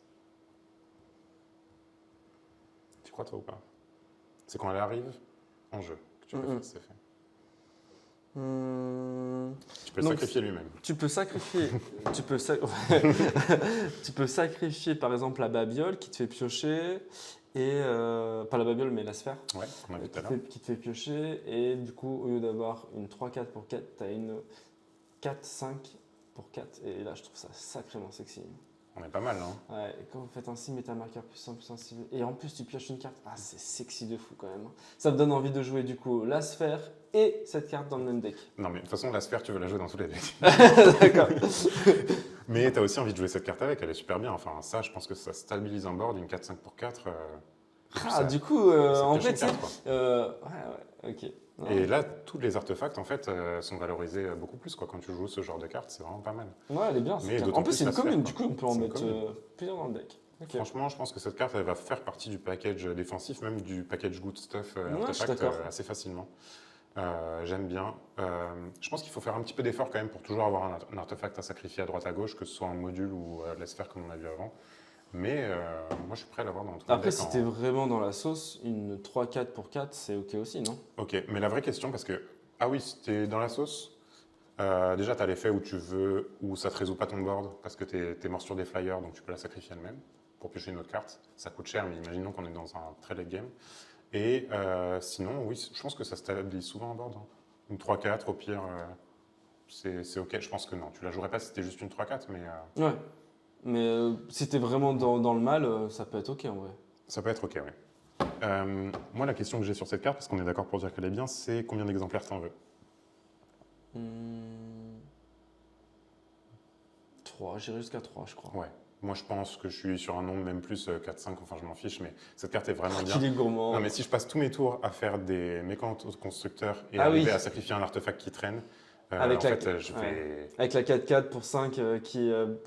Tu crois toi ou pas? C'est quand elle arrive en jeu que tu peux faire cet effet. Tu peux le sacrifier lui-même. Tu peux sacrifier. Tu peux sacrifier par exemple la babiole qui te fait piocher et pas la babiole mais la sphère. Ouais, on a vu tout à l'heure. Qui te fait piocher et du coup au lieu d'avoir une 3-4 pour 4, tu as une 4-5 pour 4 et là je trouve ça sacrément sexy. On est pas mal, hein. Ouais, et quand vous faites ainsi, mettez un marqueur +1/+1 ciblé. Et en plus, tu pioches une carte. C'est sexy de fou quand même. Ça me donne envie de jouer du coup la sphère et cette carte dans le même deck. Non, mais de toute façon, la sphère, tu veux la jouer dans tous les decks. D'accord. Mais tu as aussi envie de jouer cette carte avec, elle est super bien. Enfin, ça, je pense que ça stabilise un board, une 4-5 pour 4. Du coup, en fait, ouais, ok. Non. Et là, tous les artefacts, en fait, sont valorisés beaucoup plus. Quand tu joues ce genre de carte, c'est vraiment pas mal. Ouais, elle est bien. Mais en plus, c'est une commune. Du coup, on peut en mettre plusieurs dans le deck. Okay. Franchement, je pense que cette carte, elle va faire partie du package défensif, même du package good stuff artefact assez facilement. J'aime bien. Je pense qu'il faut faire un petit peu d'effort quand même pour toujours avoir un artefact à sacrifier à droite à gauche, que ce soit un module ou la sphère comme on a vu avant. Mais moi, je suis prêt à l'avoir dans tout le deck. Après, si t'es vraiment dans la sauce, une 3-4 pour 4, c'est ok aussi, non? Ok, mais la vraie question, parce que, oui, si t'es dans la sauce, déjà, t'as l'effet où tu veux, où ça te résout pas ton board, parce que t'es mort sur des flyers, donc tu peux la sacrifier elle-même pour piocher une autre carte. Ça coûte cher, mais imaginons qu'on est dans un très late game. Et sinon, oui, je pense que ça stabilise souvent un board. Hein. Une 3-4 au pire, c'est ok. Je pense que non, tu la jouerais pas si c'était juste une 3-4, mais Ouais. Mais si t'es vraiment dans le mal, ça peut être ok en vrai. ça peut être ok, oui. Moi, la question que j'ai sur cette carte, parce qu'on est d'accord pour dire qu'elle est bien, c'est combien d'exemplaires t'en veux? 3, j'irai jusqu'à 3, je crois. Ouais. Moi, je pense que je suis sur un nombre, même plus 4-5, enfin, je m'en fiche, mais cette carte est vraiment bien. Qu'il est gourmand. Non, mais si je passe tous mes tours à faire des mécans constructeurs et Ah arriver oui. à sacrifier un artefact qui traîne, Avec en la- fait, je vais. Avec la 4-4 pour 5,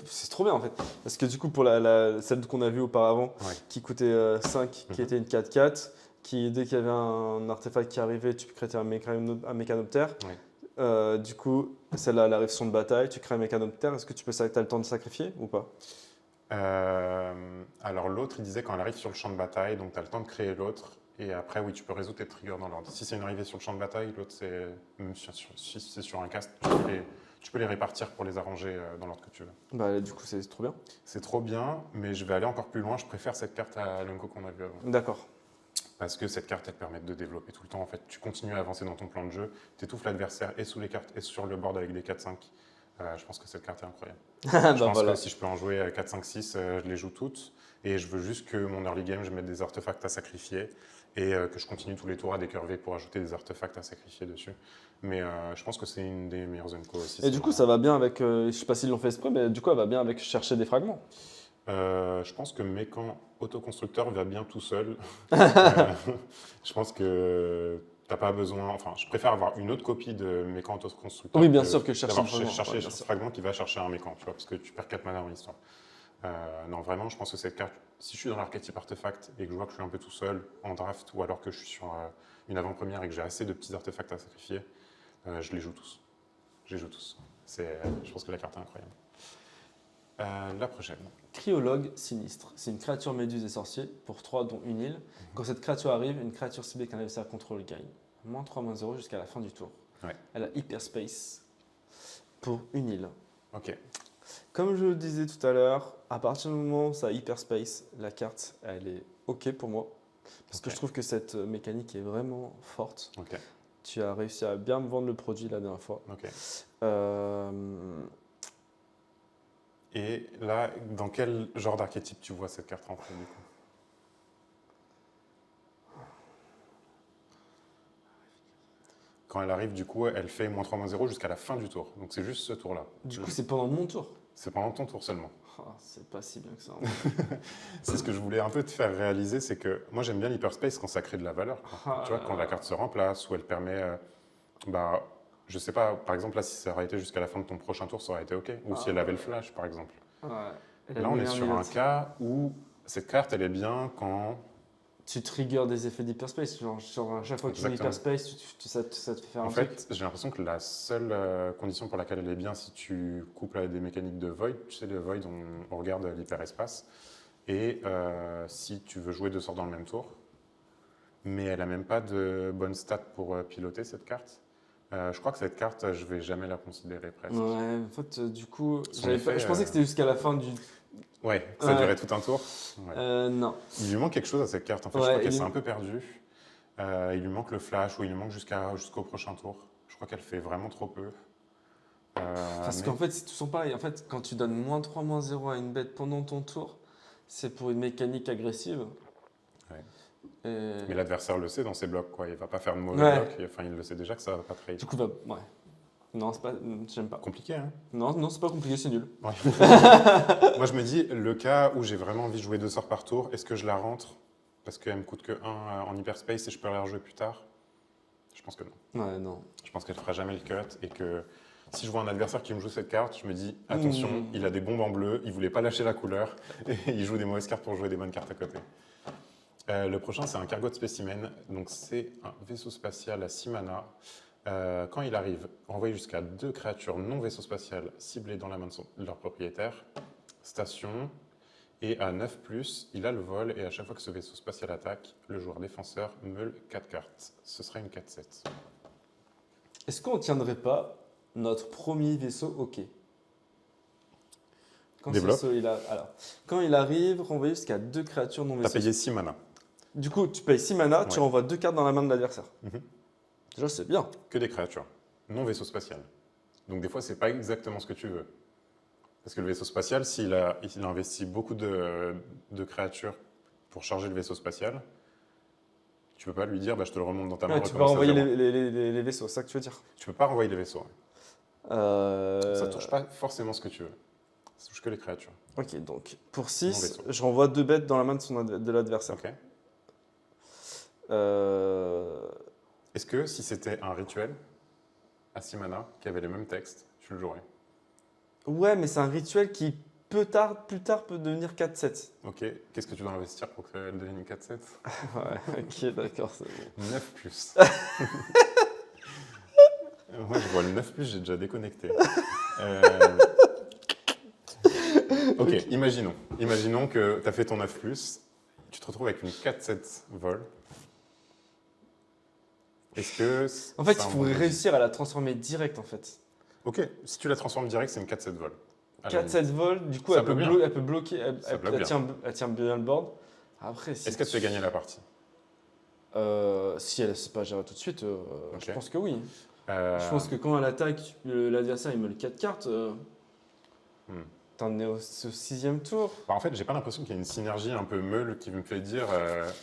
c'est trop bien en fait. Parce que du coup, pour celle qu'on a vue auparavant, Ouais. qui coûtait 5, qui Mhm. était une 4-4, qui dès qu'il y avait un artefact qui arrivait, tu créais un mécanoptère. Ouais. Du coup, celle-là, elle arrive sur une bataille, tu crées un mécanoptère. Est-ce que t'as le temps de sacrifier ou pas? Alors l'autre, il disait quand elle arrive sur le champ de bataille, donc tu as le temps de créer l'autre, et après, oui, tu peux résoudre tes triggers dans l'ordre. Si c'est une arrivée sur le champ de bataille, l'autre, c'est même si c'est sur un cast, tu peux les répartir pour les arranger dans l'ordre que tu veux. Bah, du coup, c'est trop bien. C'est trop bien, mais je vais aller encore plus loin. Je préfère cette carte à Lunko qu'on a vu avant. D'accord. Parce que cette carte, elle te permet de développer tout le temps. En fait, tu continues à avancer dans ton plan de jeu, tu étouffes l'adversaire et sous les cartes et sur le board avec des 4-5. Je pense que cette carte est incroyable. Je Bah pense voilà. que si je peux en jouer 4, 5, 6, je les joue toutes. Et je veux juste que mon early game, je mette des artefacts à sacrifier et que je continue tous les tours à décurver pour ajouter des artefacts à sacrifier dessus. Mais je pense que c'est une des meilleures Unco aussi. Et du coup, ça va bien avec. Je sais pas s'ils l'ont fait exprès, mais du coup, elle va bien avec chercher des fragments. Je pense que Mécan autoconstructeur va bien tout seul. Je pense que t'as pas besoin. Enfin, je préfère avoir une autre copie de Mécan autoconstructeur. Oui, bien sûr que chercher un d'avoir fragment. cherché Ouais, un bien sûr. fragment qui va chercher un Mécan, tu vois, parce que tu perds 4 mana dans l'histoire. Non, vraiment, je pense que cette carte, si je suis dans l'archétype artefact et que je vois que je suis un peu tout seul en draft, ou alors que je suis sur une avant-première et que j'ai assez de petits artefacts à sacrifier, je les joue tous. Je les joue tous. Je pense que la carte est incroyable. La prochaine. Cryologue sinistre. C'est une créature méduse et sorcier pour 3, dont une île. Quand cette créature arrive, une créature ciblée qu'un adversaire contrôle gagne. Moins 3, moins 0 jusqu'à la fin du tour. Ouais. Elle a hyperspace pour une île. Ok. Comme je le disais tout à l'heure, à partir du moment où ça a hyperspace, la carte, elle est ok pour moi. Parce que Ok. je trouve que cette mécanique est vraiment forte. Ok. Tu as réussi à bien me vendre le produit la dernière fois. Ok. Euh, Et là, dans quel genre d'archétype tu vois cette carte rentrer du coup? Quand elle arrive, du coup, elle fait moins 3, moins 0 jusqu'à la fin du tour. Donc c'est juste ce tour-là. du coup, c'est pendant mon tour. C'est pendant ton tour seulement. Ah, c'est pas si bien que ça. C'est ce que je voulais un peu te faire réaliser, c'est que moi j'aime bien l'hyperspace quand ça crée de la valeur. Quoi. Ah Tu vois, là quand là. la carte se remplace ou elle permet, bah, je sais pas, par exemple là si ça aurait été jusqu'à la fin de ton prochain tour, ça aurait été ok. Ou si elle avait le flash, par exemple. Ouais. Elle a Là on est meilleur sur un négatif. cas où cette carte elle est bien quand Tu triggers des effets d'hyperspace. Genre, à chaque fois que tu mets Exactement. hyperspace, ça te fait faire En un fait, truc. j'ai l'impression que la seule condition pour laquelle elle est bien, si tu couples avec des mécaniques de Void, tu sais, le Void, on regarde l'hyperespace, et si tu veux jouer deux sorts dans le même tour, mais elle n'a même pas de bonne stat pour piloter cette carte. Je crois que cette carte, je vais jamais la considérer presque. Ouais, en fait, du coup, Son effet, je pensais que c'était jusqu'à la fin du. Ouais, ça Ouais. durait tout un tour. Ouais. Non. Il lui manque quelque chose à cette carte, en fait, Ouais, je crois qu'elle il s'est lui- un peu perdue. Il lui manque le flash, ou il lui manque jusqu'au prochain tour. Je crois qu'elle fait vraiment trop peu. Parce Mais- qu'en fait, c'est tout sont pareil. En fait, quand tu donnes moins 3, moins 0 à une bête pendant ton tour, c'est pour une mécanique agressive. Ouais. Et... Mais l'adversaire le sait dans ses blocs, quoi. Il va pas faire de mauvais Ouais. blocs. Enfin, il le sait déjà que ça va pas trade. Du coup, ouais. Non, c'est pas. J'aime pas. Compliqué, hein. Non, c'est pas compliqué, c'est nul. Ouais. Moi, je me dis, le cas où j'ai vraiment envie de jouer 2 sorts par tour, est-ce que je la rentre parce qu'elle me coûte que 1 en hyperspace et je peux la rejouer plus tard? Je pense que non. Ouais, non. Je pense qu'elle fera jamais le cut et que si je vois un adversaire qui me joue cette carte, je me dis, attention, il a des bombes en bleu, il voulait pas lâcher la couleur et il joue des mauvaises cartes pour jouer des bonnes cartes à côté. Le prochain, c'est un Cargo de Spécimen. Donc, c'est un vaisseau spatial à 6 mana. Quand il arrive, renvoyer jusqu'à 2 créatures non vaisseau spatial ciblées dans la main de leur propriétaire. Station. Et à 9+, il a le vol. Et à chaque fois que ce vaisseau spatial attaque, le joueur défenseur meule 4 cartes. Ce sera une 4-7. Est-ce qu'on ne tiendrait pas notre premier vaisseau OK? Quand ce Développe. vaisseau, quand il arrive, renvoyer jusqu'à 2 créatures non T'as vaisseau. payé 6 mana. Du coup, tu payes 6 mana, tu Ouais. renvoies 2 cartes dans la main de l'adversaire. Mhm. Déjà, c'est bien. Que des créatures, non vaisseau spatial. Donc des fois, c'est pas exactement ce que tu veux. Parce que le vaisseau spatial, il a investi beaucoup de créatures pour charger le vaisseau spatial, tu peux pas lui dire, bah, je te le remonte dans ta main, Ouais, tu peux recommence à renvoyer zéro. les vaisseaux, c'est ça que tu veux dire. Tu peux pas renvoyer les vaisseaux. Ça Euh, touche pas forcément ce que tu veux. Ça touche que les créatures. Ok, donc pour Non 6, vaisseau. je renvoie 2 bêtes dans la main de l'adversaire. Ok. Euh, Est-ce que si c'était un rituel à 6 mana qui avait les mêmes textes, tu le jouerais? Ouais, mais c'est un rituel qui plus tard peut devenir 4-7. Ok. Qu'est-ce que tu dois investir pour qu'elle devienne 4-7? Ouais, ok, d'accord, c'est bon. 9 plus. Moi, je vois le 9 plus, j'ai déjà déconnecté. Ok, imaginons. Imaginons que tu as fait ton 9 plus, tu te retrouves avec une 4-7 vol. Est-ce que. En fait, c'est il un faut bon défi? réussir à la transformer direct, en fait. Ok, si tu la transformes direct, c'est une 4-7 vol. À la 4-7 limite. vols, du coup, Ça elle peut, bloque bien. elle peut bloquer, Ça bloque bien. elle tient bien le board. Après, si Est-ce qu'elle te fait gagner la partie? si elle ne sait pas gérer tout de suite, Ok. je pense que oui. Euh, Je pense que quand elle attaque, l'adversaire il met le 4 cartes, hmm. t'en es au 6e tour. Bah, en fait, j'ai pas l'impression qu'il y a une synergie un peu meule qui me fait dire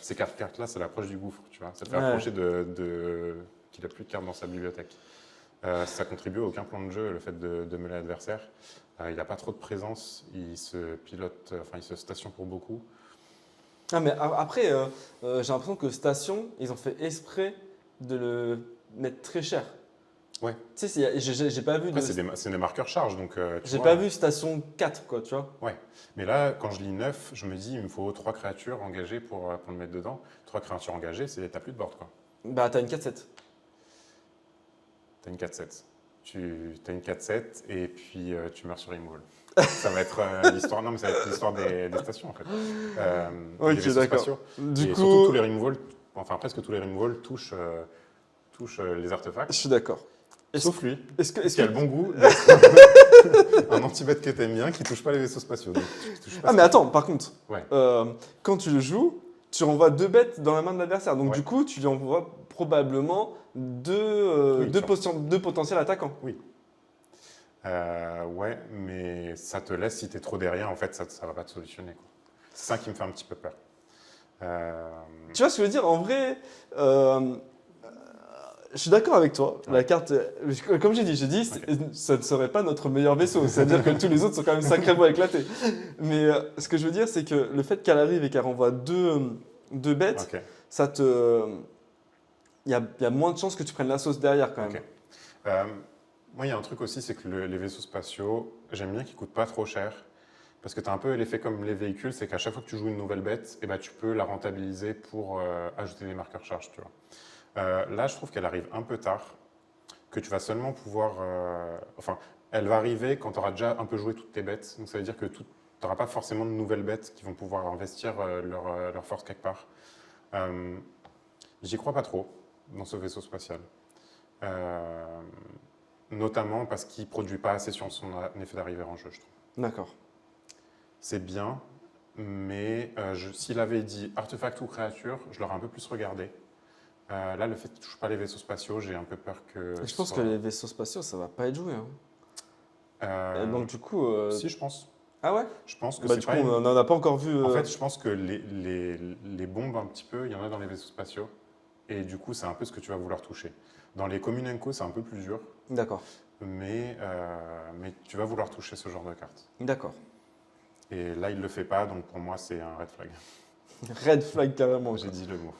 ces cartes-là, c'est l'approche du gouffre, tu vois. Ça te fait Ouais. approcher qu'il a plus de cartes dans sa bibliothèque. Ça contribue à aucun plan de jeu, le fait de meuler l'adversaire. Il n'a pas trop de présence, il se pilote, enfin il se station pour beaucoup. Ah, mais après, j'ai l'impression que Station, ils ont fait exprès de le mettre très cher. Ouais. Tu sais, j'ai pas vu Après, c'est des marqueurs charge, donc tu j'ai vois. pas vu Station 4, quoi, tu vois. Ouais. Mais là, quand je lis 9, je me dis, il me faut 3 créatures engagées pour le mettre dedans. 3 créatures engagées, t'as plus de board, quoi. Bah, t'as une 4-7. T'as une 4-7. T'as une 4-7 et puis tu meurs sur removal. Ça va être l'histoire. Non, mais ça va être l'histoire des stations en fait. Ok, des vaisseaux d'accord. spatiaux. Du Et coup, surtout tous les removals, enfin presque tous les removals touchent les je artefacts. suis d'accord. Sauf lui, Est-ce qui a le bon goût d'être un anti-bête que t'aimes bien qui touche pas les vaisseaux spatiaux. Donc, tu touches pas Ah, ce mais qu'il attends, par contre, Ouais. quand tu le joues, tu renvoies 2 bêtes dans la main de l'adversaire. Donc, Ouais. du coup, tu lui envoies probablement Oui, deux sûr. deux potentiels attaquants. Oui. Ouais, mais ça te laisse, si t'es trop derrière, en fait, ça va pas te solutionner, quoi. C'est ça qui me fait un petit peu peur. Tu vois ce que je veux dire? En vrai, je suis d'accord avec toi. Ouais. La carte, comme j'ai dit, ça ne serait pas notre meilleur vaisseau. C'est-à-dire que tous les autres sont quand même sacrément éclatés. Mais ce que je veux dire, c'est que le fait qu'elle arrive et qu'elle renvoie deux bêtes, Ok. ça te. Il y a moins de chances que tu prennes la sauce derrière quand même. Ok. Moi, il y a un truc aussi, c'est que les vaisseaux spatiaux, j'aime bien qu'ils ne coûtent pas trop cher. Parce que tu as un peu l'effet comme les véhicules, c'est qu'à chaque fois que tu joues une nouvelle bête, eh ben, tu peux la rentabiliser pour ajouter des marqueurs charge. Tu vois. Là, je trouve qu'elle arrive un peu tard, que tu vas seulement pouvoir. Enfin, elle va arriver quand tu auras déjà un peu joué toutes tes bêtes. Donc ça veut dire que tu n'auras pas forcément de nouvelles bêtes qui vont pouvoir investir leur force quelque part. J'y crois pas trop dans ce vaisseau spatial. Notamment parce qu'il ne produit pas assez sur son effet d'arrivée en jeu, je trouve. D'accord. C'est bien, mais s'il avait dit artefact ou créature, je l'aurais un peu plus regardé. Là, le fait qu'il ne touche pas les vaisseaux spatiaux, j'ai un peu peur que. Je pense que les vaisseaux spatiaux, ça va pas être joué. Hein. Et donc du coup. Si, je pense. Ah ouais? Je pense que Bah, c'est du coup, pas on n'en a pas encore vu. En fait, je pense que les bombes, un petit peu, il y en a dans les vaisseaux spatiaux. Et du coup, c'est un peu ce que tu vas vouloir toucher. Dans les Communenco, c'est un peu plus dur. D'accord. Mais tu vas vouloir toucher ce genre de carte. D'accord. Et là, il ne le fait pas, donc pour moi, c'est un red flag. Red flag carrément. J'ai dit le mot.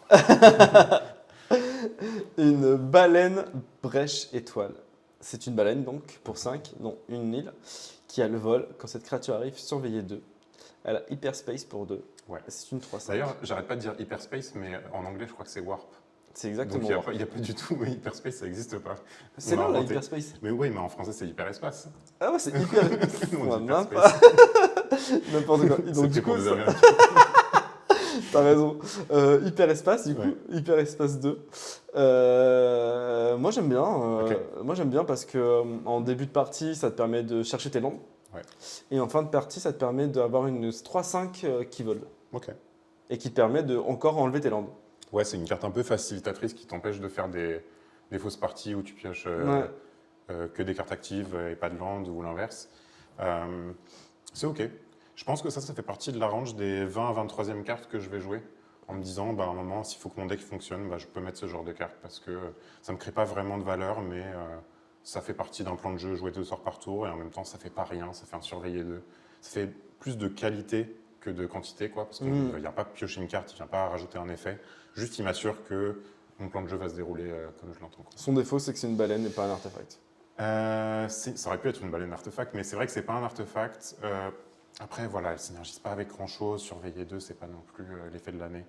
Une baleine brèche étoile. C'est une baleine donc pour 5, non une île, qui a le vol. Quand cette créature arrive, surveillez 2. Elle a hyperspace pour 2. Ouais. C'est une 3-5. D'ailleurs, j'arrête pas de dire hyperspace, mais en anglais, je crois que c'est warp. C'est Donc exactement. il n'y a pas du tout hyperspace, ça n'existe pas. C'est On a là la inventé. hyperspace. Mais oui, mais en français, c'est hyperespace. Ah ouais, c'est hyper. Nous, on Ouais, dit même hyperspace. N'importe quoi. Donc C'est du pour coup, les ça- Américains. t'as raison. Hyperespace, du coup, Ouais. Hyperespace 2. Moi j'aime bien. Ok. Moi j'aime bien parce que en début de partie, ça te permet de chercher tes landes. Ouais. Et en fin de partie, ça te permet d'avoir une 3-5 qui vole. Ok. Et qui te permet de encore enlever tes landes. Ouais, c'est une carte un peu facilitatrice qui t'empêche de faire des fausses parties où tu pioches Ouais. que des cartes actives et pas de land ou l'inverse. Euh, c'est ok. Je pense que ça fait partie de la range des 20 à 23e cartes que je vais jouer en me disant, bah, à un moment, s'il faut que mon deck fonctionne, bah, je peux mettre ce genre de cartes parce que ça ne me crée pas vraiment de valeur, mais ça fait partie d'un plan de jeu, jouer 2 sorts par tour et en même temps, ça fait pas rien, ça fait un surveiller 2. Ça fait plus de qualité que de quantité, quoi, parce qu'il ne Hmm. vient pas piocher une carte, il ne vient pas rajouter un effet. Juste, il m'assure que mon plan de jeu va se dérouler comme je l'entends, quoi. Son défaut, c'est que c'est une baleine et pas un artefact. Ça aurait pu être une baleine artefact, mais c'est vrai que c'est pas un artefact. Après, voilà, elle synergise pas avec grand chose. Surveiller 2, c'est pas non plus l'effet de l'année.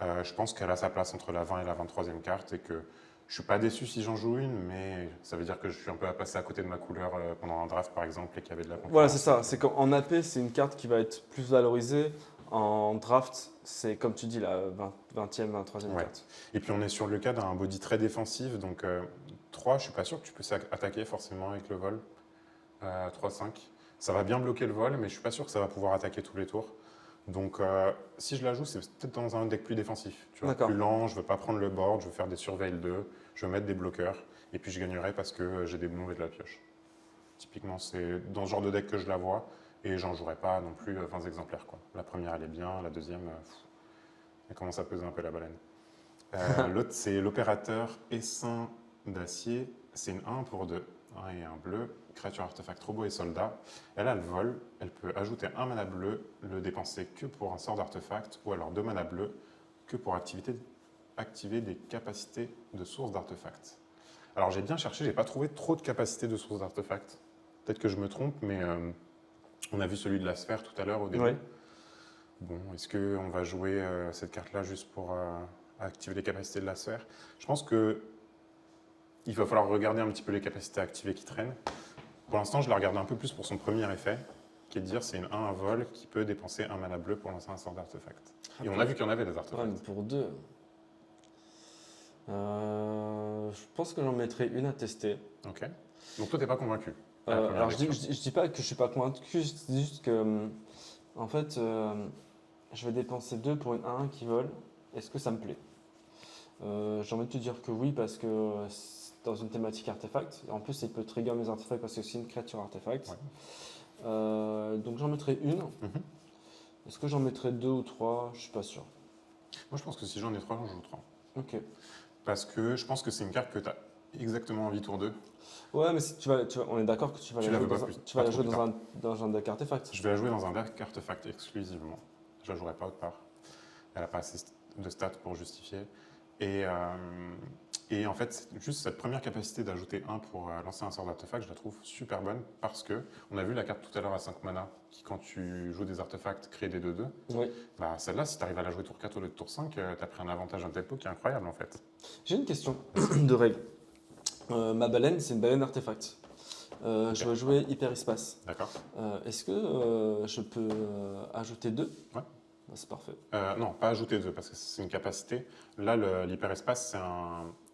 Je pense qu'elle a sa place entre la 20 et la 23e carte et que je suis pas déçu si j'en joue une, mais ça veut dire que je suis un peu à passer à côté de ma couleur pendant un draft par exemple et qu'il y avait de la Voilà, c'est concurrence. ça. C'est qu'en AP, c'est une carte qui va être plus valorisée. En draft, c'est comme tu dis, la 20e, 23e Ouais. carte. Et puis on est sur le cas d'un body très défensif, donc 3, je suis pas sûr que tu peux attaquer forcément avec le vol. 3-5. Ça va bien bloquer le vol, mais je suis pas sûr que ça va pouvoir attaquer tous les tours. Donc, si je la joue, c'est peut-être dans un deck plus défensif. Tu vois, D'accord. plus lent, je veux pas prendre le board, je veux faire des surveil 2, je veux mettre des bloqueurs, et puis je gagnerai parce que j'ai des bombes et de la pioche. Typiquement, c'est dans ce genre de deck que je la vois, et j'en jouerai pas non plus 20 exemplaires, quoi. La première, elle est bien, la deuxième, elle commence à peser un peu la baleine. L'autre, c'est l'opérateur Essaim d'acier. C'est une 1 pour 2. Un et un bleu. Créature artefact robot et soldat. Elle a le vol. Elle peut ajouter un mana bleu, le dépenser que pour un sort d'artefact, ou alors 2 mana bleus que pour activer des capacités de source d'artefact. Alors j'ai bien cherché, j'ai pas trouvé trop de capacités de source d'artefact. Peut-être que je me trompe, mais on a vu celui de la sphère tout à l'heure au début. Ouais. Bon, est-ce qu'on va jouer cette carte-là juste pour activer les capacités de la sphère? Je pense que il va falloir regarder un petit peu les capacités activées qui traînent. Pour l'instant, je la regarde un peu plus pour son premier effet, qui est de dire c'est une 1 à vol qui peut dépenser un mana bleu pour lancer un sort d'artefact. Et on a vu qu'il y en avait des Ouais, artefacts. mais pour deux. Je pense que j'en mettrai une à tester. Ok. Donc toi, t'es pas convaincu à la première Alors, lecture. je dis pas que je suis pas convaincu, je dis juste que, en fait, je vais dépenser 2 pour une 1 qui vole. Est-ce que ça me plaît? J'ai envie de te dire que oui, parce que c'est dans une thématique artefact. En plus, il peut trigger mes artefacts parce que c'est une créature artefact. Ouais. Donc j'en mettrai une. Mhm. Est-ce que j'en mettrai 2 ou 3? Je suis pas sûr. Moi, je pense que si j'en ai 3, j'en joue 3. Ok. Parce que je pense que c'est une carte que tu as exactement envie tour 2. Ouais, mais si on est d'accord que tu vas Tu la la jouer veux pas dans un, plus- tu pas vas la trop jouer plus dans un deck artefact. Je vais la jouer dans un deck artefact exclusivement. Je la jouerai pas autre part. Elle n'a pas assez de stats pour justifier. Et, en fait, juste cette première capacité d'ajouter 1 pour lancer un sort d'artefact, je la trouve super bonne parce que on a vu la carte tout à l'heure à 5 mana qui, quand tu joues des artefacts, crée des 2-2. Oui. Bah, celle-là, si tu arrives à la jouer tour 4 au lieu de tour 5, tu as pris un avantage en tempo qui est incroyable en fait. J'ai une question de règle. Ma baleine, c'est une baleine artefact. Je vais jouer hyperespace. D'accord. Est-ce que je peux ajouter 2? Ouais. C'est parfait. Non, pas ajouter 2 parce que c'est une capacité. Là, l'hyperespace,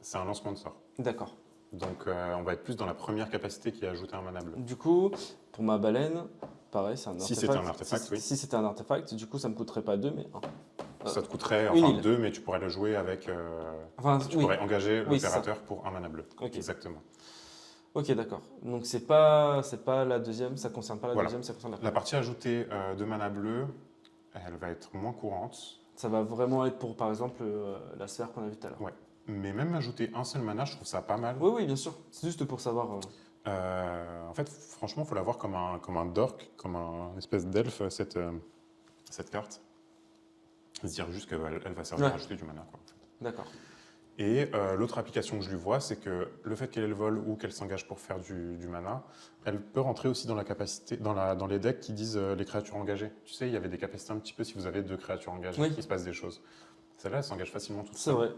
c'est un lancement de sort. D'accord. Donc, on va être plus dans la première capacité qui a ajouté un mana bleu. Du coup, pour ma baleine, pareil, c'est un Si artefact. c'était un artefact, oui. Si c'était un artefact, du coup, ça me coûterait pas 2, mais 1. Ça te coûterait une enfin île. 2, mais tu pourrais le jouer avec. Enfin, Tu oui. pourrais engager Oui, c'est l'opérateur pour un mana bleu. Ok. Exactement. Ok, d'accord. Donc c'est pas la deuxième, ça concerne pas la Voilà. deuxième, ça concerne la La première. partie ajoutée de mana bleu, elle va être moins courante. Ça va vraiment être pour, par exemple, la sphère qu'on a vue tout à l'heure. Ouais. Mais même ajouter un seul mana, je trouve ça pas mal. Oui, oui, bien sûr. C'est juste pour savoir. En fait, franchement, il faut la voir comme un dork, comme un espèce d'elfe, cette carte. Se dire juste qu'elle va servir Ouais. à ajouter du mana, quoi. D'accord. Et l'autre application que je lui vois, c'est que le fait qu'elle ait le vol ou qu'elle s'engage pour faire du mana, elle peut rentrer aussi dans la capacité, dans les decks qui disent les créatures engagées. Tu sais, il y avait des capacités un petit peu si vous avez 2 créatures engagées, Oui. il se passe des choses. Celle-là, elle s'engage facilement toute C'est seule. vrai.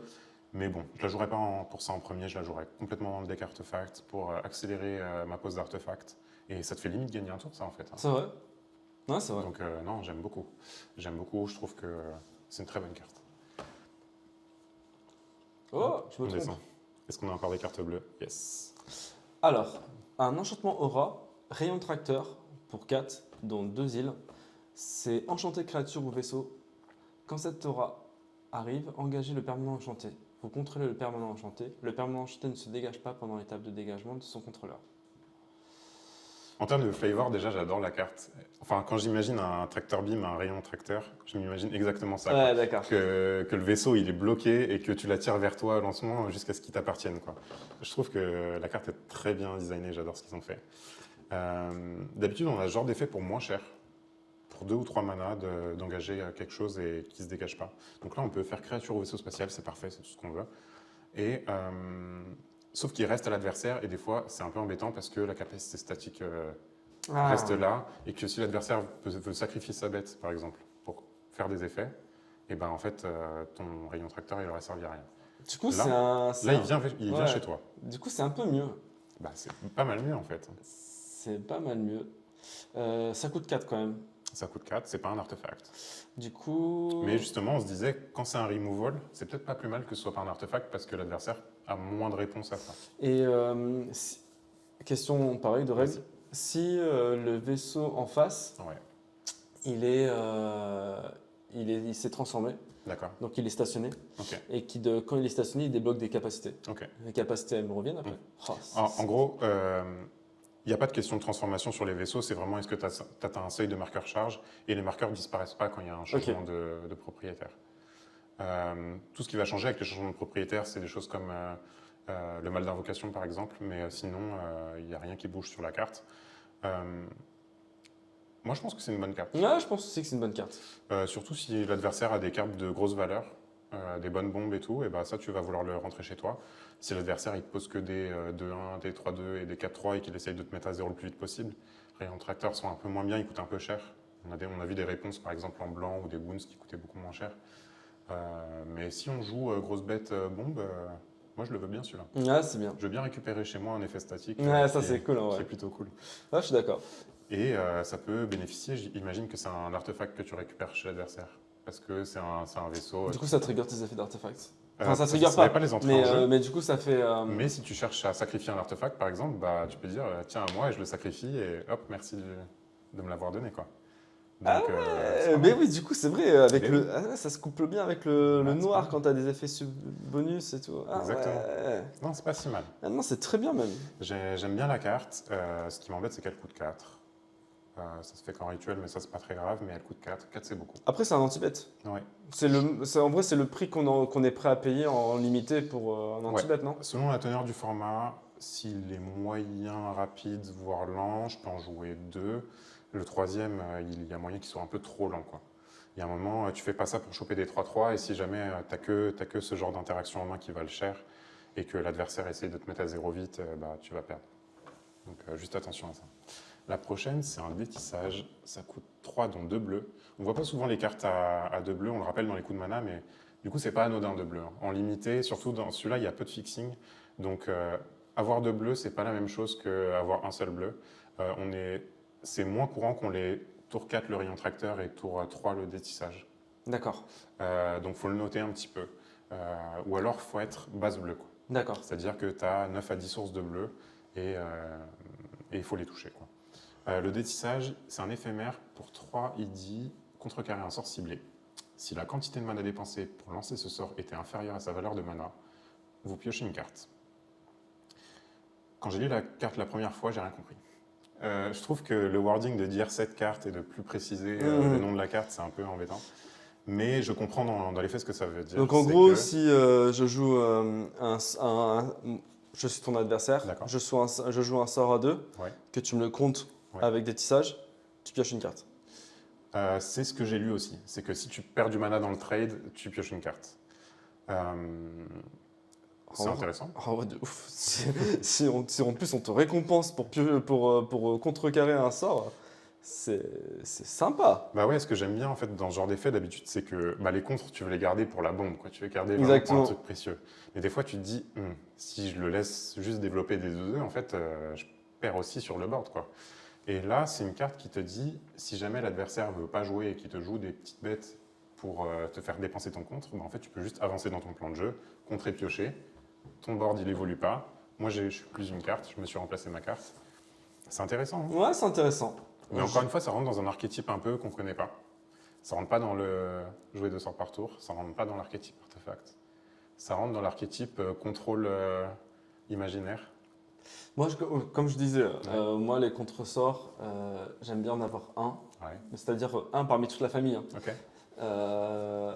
Mais bon, je la jouerai pas pour ça en premier, je la jouerai complètement dans le deck artefact pour accélérer ma pose d'artefact. Et ça te fait limite gagner un tour, ça en fait, hein. C'est vrai. Ouais, c'est vrai. Donc non, j'aime beaucoup. J'aime beaucoup, je trouve que c'est une très bonne carte. Oh, je me On trompe. descend. Est-ce qu'on a encore des cartes bleues? Yes. Alors, un enchantement aura, rayon tracteur pour 4, dont 2 îles. C'est enchanté créature ou vaisseau. Quand cette aura arrive, engagez le permanent enchanté. Vous contrôlez le permanent enchanté. Le permanent enchanté ne se dégage pas pendant l'étape de dégagement de son contrôleur. En termes de flavor, déjà, j'adore la carte. Enfin, quand j'imagine un tracteur beam, un rayon tracteur, je m'imagine exactement ça. Ouais, d'accord. Que le vaisseau, il est bloqué et que tu l'attires vers toi au lancement jusqu'à ce qu'il t'appartienne, quoi. Je trouve que la carte est très bien designée, j'adore ce qu'ils ont fait. D'habitude, on a ce genre d'effet pour moins cher. Pour 2 ou 3 manas, d'engager quelque chose et qui ne se dégage pas. Donc là, on peut faire créature au vaisseau spatial, c'est parfait, c'est tout ce qu'on veut. Et, sauf qu'il reste à l'adversaire, et des fois, c'est un peu embêtant parce que la capacité statique reste là, et que si l'adversaire veut sacrifier sa bête, par exemple, pour faire des effets, et ben en fait, ton rayon tracteur, il n'aurait servi à rien. Du coup, Là, il vient ouais. chez toi. Du coup, c'est un peu mieux. Bah, c'est pas mal mieux, en fait. C'est pas mal mieux. Ça coûte 4 quand même. Ça coûte 4, c'est pas un artefact. Du coup. Mais justement, on se disait, quand c'est un removal, c'est peut-être pas plus mal que ce soit pas un artefact parce que l'adversaire a moins de réponses à ça. Et question pareille de règle. Vas-y. Si le vaisseau en face, Ouais, il s'est transformé, d'accord. donc il est stationné, Ok, et quand il est stationné, il débloque des capacités. ok. Les capacités, elles me reviennent après. Oh, En gros, il n'y a pas de question de transformation sur les vaisseaux, c'est vraiment est-ce que tu as un seuil de marqueur charge et les marqueurs ne disparaissent pas quand il y a un changement de propriétaire. Tout ce qui va changer avec les changements de propriétaire, c'est des choses comme le mal d'invocation par exemple, mais sinon, il n'y a rien qui bouge sur la carte. Moi, je pense que c'est une bonne carte. Ouais, je pense aussi que c'est une bonne carte. Surtout si l'adversaire a des cartes de grosse valeur, des bonnes bombes et tout, et bah ça, tu vas vouloir le rentrer chez toi. Si l'adversaire il te pose que des 2-1, des 3-2 et des 4-3 et qu'il essaye de te mettre à 0 le plus vite possible, les tracteurs sont un peu moins bien, ils coûtent un peu cher. On a vu des réponses par exemple en blanc ou des wounds qui coûtaient beaucoup moins cher. Mais si on joue grosse bête bombe, moi je le veux bien celui-là. Ouais, c'est bien. Je veux bien récupérer chez moi un effet statique. Ouais, ça c'est cool en Qui vrai. est plutôt cool. Ouais, je suis d'accord. Et ça peut bénéficier, j'imagine que c'est un artefact que tu récupères chez l'adversaire. Parce que c'est un vaisseau. Du coup, ça trigger tes effets d'artefacts. Enfin, ça trigger va pas, les entrer en jeu. mais du coup, ça fait. Mais si tu cherches à sacrifier un artefact, par exemple, bah, tu peux dire tiens, à moi, et je le sacrifie, et hop, merci de me l'avoir donné. Quoi. Donc, Ah ouais, mais oui, du coup, c'est vrai, ça se couple bien avec le noir quand tu as des effets bonus et tout. Ah, exactement. ouais. Non, c'est pas si mal. Ah non, c'est très bien même. J'aime bien la carte. Ce qui m'embête, c'est qu'elle coûte 4. Ça se fait qu'en rituel, mais ça, c'est pas très grave, mais elle coûte 4. 4, c'est beaucoup. Après, c'est un anti-bet. Ouais. En vrai, c'est le prix qu'on est prêt à payer en limité pour un anti-bet, non? Selon la teneur du format, s'il est moyen, rapide, voire lent, je peux en jouer 2. Le troisième, il y a moyen qu'il soit un peu trop lent. Quoi. Il y a un moment, tu fais pas ça pour choper des 3-3, et si jamais t'as que ce genre d'interaction en main qui valent cher, et que l'adversaire essaye de te mettre à 0 vite, bah, tu vas perdre. Donc juste attention à ça. La prochaine, c'est un détissage. Ça coûte 3, dont 2 bleus. On ne voit pas souvent les cartes à 2 bleus, on le rappelle dans les coups de mana, mais du coup, c'est pas anodin 2 bleus. En limité, surtout dans celui-là, il y a peu de fixing. Donc, avoir 2 bleus, c'est pas la même chose qu'avoir un seul bleu. C'est moins courant qu'on les tour 4 le rayon tracteur et tour 3 le détissage. D'accord. Donc, il faut le noter un petit peu. Ou alors, il faut être base bleue. D'accord. C'est-à-dire que tu as 9 à 10 sources de bleu et il faut les toucher. Quoi. Le détissage, c'est un éphémère pour 3 ID, contrecarrer un sort ciblé. Si la quantité de mana dépensée pour lancer ce sort était inférieure à sa valeur de mana, vous piochez une carte. Quand j'ai lu la carte la première fois, j'ai rien compris. Je trouve que le wording de dire cette carte et de plus préciser le nom de la carte, c'est un peu embêtant. Mais je comprends dans les faits ce que ça veut dire. Donc en gros, si je joue je suis ton adversaire, je joue un sort à 2, que tu me le comptes avec des tissages, tu pioches une carte. C'est ce que j'ai lu aussi. C'est que si tu perds du mana dans le trade, tu pioches une carte. C'est intéressant. Oh, de ouf. Si en plus on te récompense pour contrecarrer un sort, c'est sympa. Bah ouais, ce que j'aime bien en fait dans ce genre d'effet d'habitude, c'est que les contres, tu veux les garder pour la bombe, quoi. Tu veux garder vraiment pour un truc précieux. Mais des fois, tu te dis, si je le laisse juste développer des 2-2, en fait, je perds aussi sur le board, quoi. Et là, c'est une carte qui te dit, si jamais l'adversaire ne veut pas jouer et qui te joue des petites bêtes pour te faire dépenser ton contre, en fait, tu peux juste avancer dans ton plan de jeu, contrer, piocher. Ton board, il évolue pas. Moi, je suis plus une carte, je me suis remplacé ma carte. C'est intéressant. Hein, ouais, c'est intéressant. Mais encore une fois, ça rentre dans un archétype un peu qu'on ne connaît pas. Ça rentre pas dans le jouer 2 sorts par tour, ça rentre pas dans l'archétype artefact. Ça rentre dans l'archétype contrôle imaginaire. Moi, comme je disais, moi, les contresorts, j'aime bien en avoir un, Ouais. c'est-à-dire un parmi toute la famille, hein. Ok. Euh,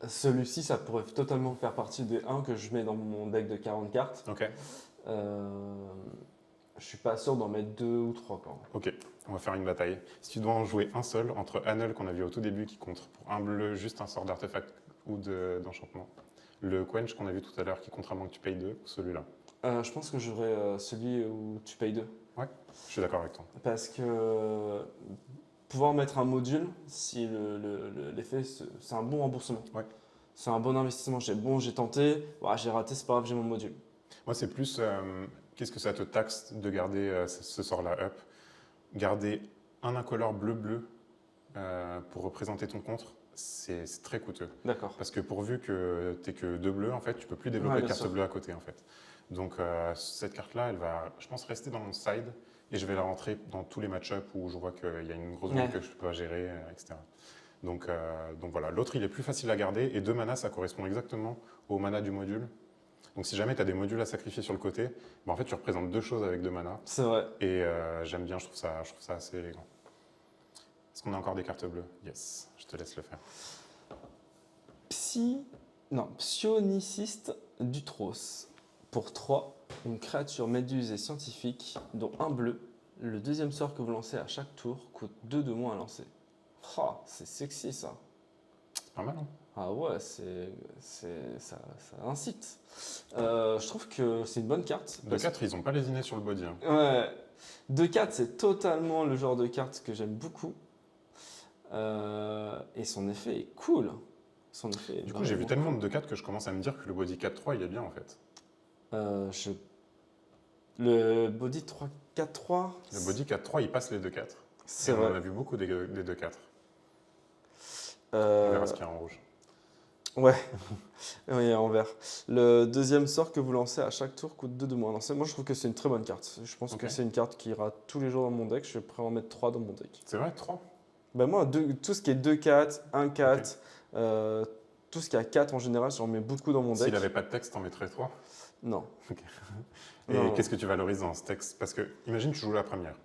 Celui-ci, ça pourrait totalement faire partie des 1 que je mets dans mon deck de 40 cartes. Ok. Je suis pas sûr d'en mettre 2 ou 3 quand même. Ok. On va faire une bataille. Si tu dois en jouer un seul entre Annel qu'on a vu au tout début qui compte pour un bleu, juste un sort d'artefact ou d'enchantement, le Quench qu'on a vu tout à l'heure qui compte à moins que tu payes 2, ou celui-là. Je pense que j'aurais celui où tu payes 2. Ouais. Je suis d'accord avec toi. Parce que pouvoir mettre un module, si l'effet, c'est un bon remboursement. Ouais. C'est un bon investissement. J'ai tenté, voilà, j'ai raté, c'est pas grave, j'ai mon module. Moi, c'est plus qu'est-ce que ça te taxe de garder ce sort-là up. Garder un incolore bleu-bleu pour représenter ton contre, c'est très coûteux. D'accord. Parce que pourvu que tu n'aies que 2 bleus, en fait, tu peux plus développer Ouais, de bien carte sûr. bleue à côté. En fait. Donc, cette carte-là, elle va, je pense, rester dans mon side et je vais la rentrer dans tous les match-ups où je vois qu'il y a une grosse banque que je peux pas gérer, etc. Donc voilà, l'autre, il est plus facile à garder et 2 mana, ça correspond exactement au mana du module. Donc si jamais tu as des modules à sacrifier sur le côté, en fait tu représentes 2 choses avec 2 mana. C'est vrai. Et j'aime bien, je trouve ça assez élégant. Est-ce qu'on a encore des cartes bleues? Yes, je te laisse le faire. Psioniciste d'Utros. Pour 3, une créature méduse et scientifique, dont un bleu. Le deuxième sort que vous lancez à chaque tour coûte 2 de moins à lancer. Ah, c'est sexy ça. C'est pas mal, hein? Ah ouais, ça incite. Je trouve que c'est une bonne carte. De 4, ils n'ont pas lésiné sur le body. Hein. Ouais. 2-4, c'est totalement le genre de carte que j'aime beaucoup. Et son effet est cool. Son effet est Du coup, j'ai vu vraiment tellement de 2-4 que je commence à me dire que le body 4-3, il est bien en fait. cool. Le body 4-3. Le body 4-3, il passe les 2-4. C'est Et on en vrai. a vu beaucoup des 2-4. On Euh, verra ce qu'il y a en rouge. Ouais, oui, en vert. Le deuxième sort que vous lancez à chaque tour coûte 2 de moins. Moi, je trouve que c'est une très bonne carte. Je pense que Ok. c'est une carte qui ira tous les jours dans mon deck. Je suis prêt à en mettre 3 dans mon deck. C'est vrai, 3? Ben moi, tout ce qui est 2-4, 1-4, tout ce qui a 4 en général, j'en mets beaucoup dans mon deck. S'il n'avait pas de texte, t'en mettrais 3. Non. Et Non. qu'est-ce que tu valorises dans ce texte? Parce que, imagine, tu joues la première.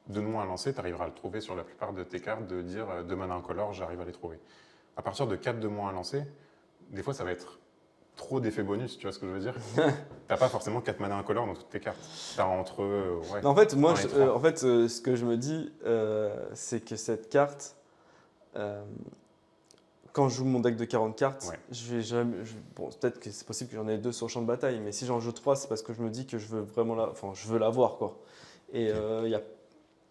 2 de moins à lancer, tu arriveras à le trouver sur la plupart de tes cartes, de dire 2 mana incolore, j'arrive à les trouver. À partir de 4 de moins à lancer, des fois, ça va être trop d'effets bonus, tu vois ce que je veux dire? T'as pas forcément 4 mana incolore dans toutes tes cartes. T'as entre ouais. En fait, moi, un et 3. ce que je me dis, c'est que cette carte, quand je joue mon deck de 40 cartes, Ouais. je vais jamais. Bon, peut-être que c'est possible que j'en ai 2 sur le champ de bataille, mais si j'en joue 3, c'est parce que je me dis que je veux vraiment je veux l'avoir, quoi. Et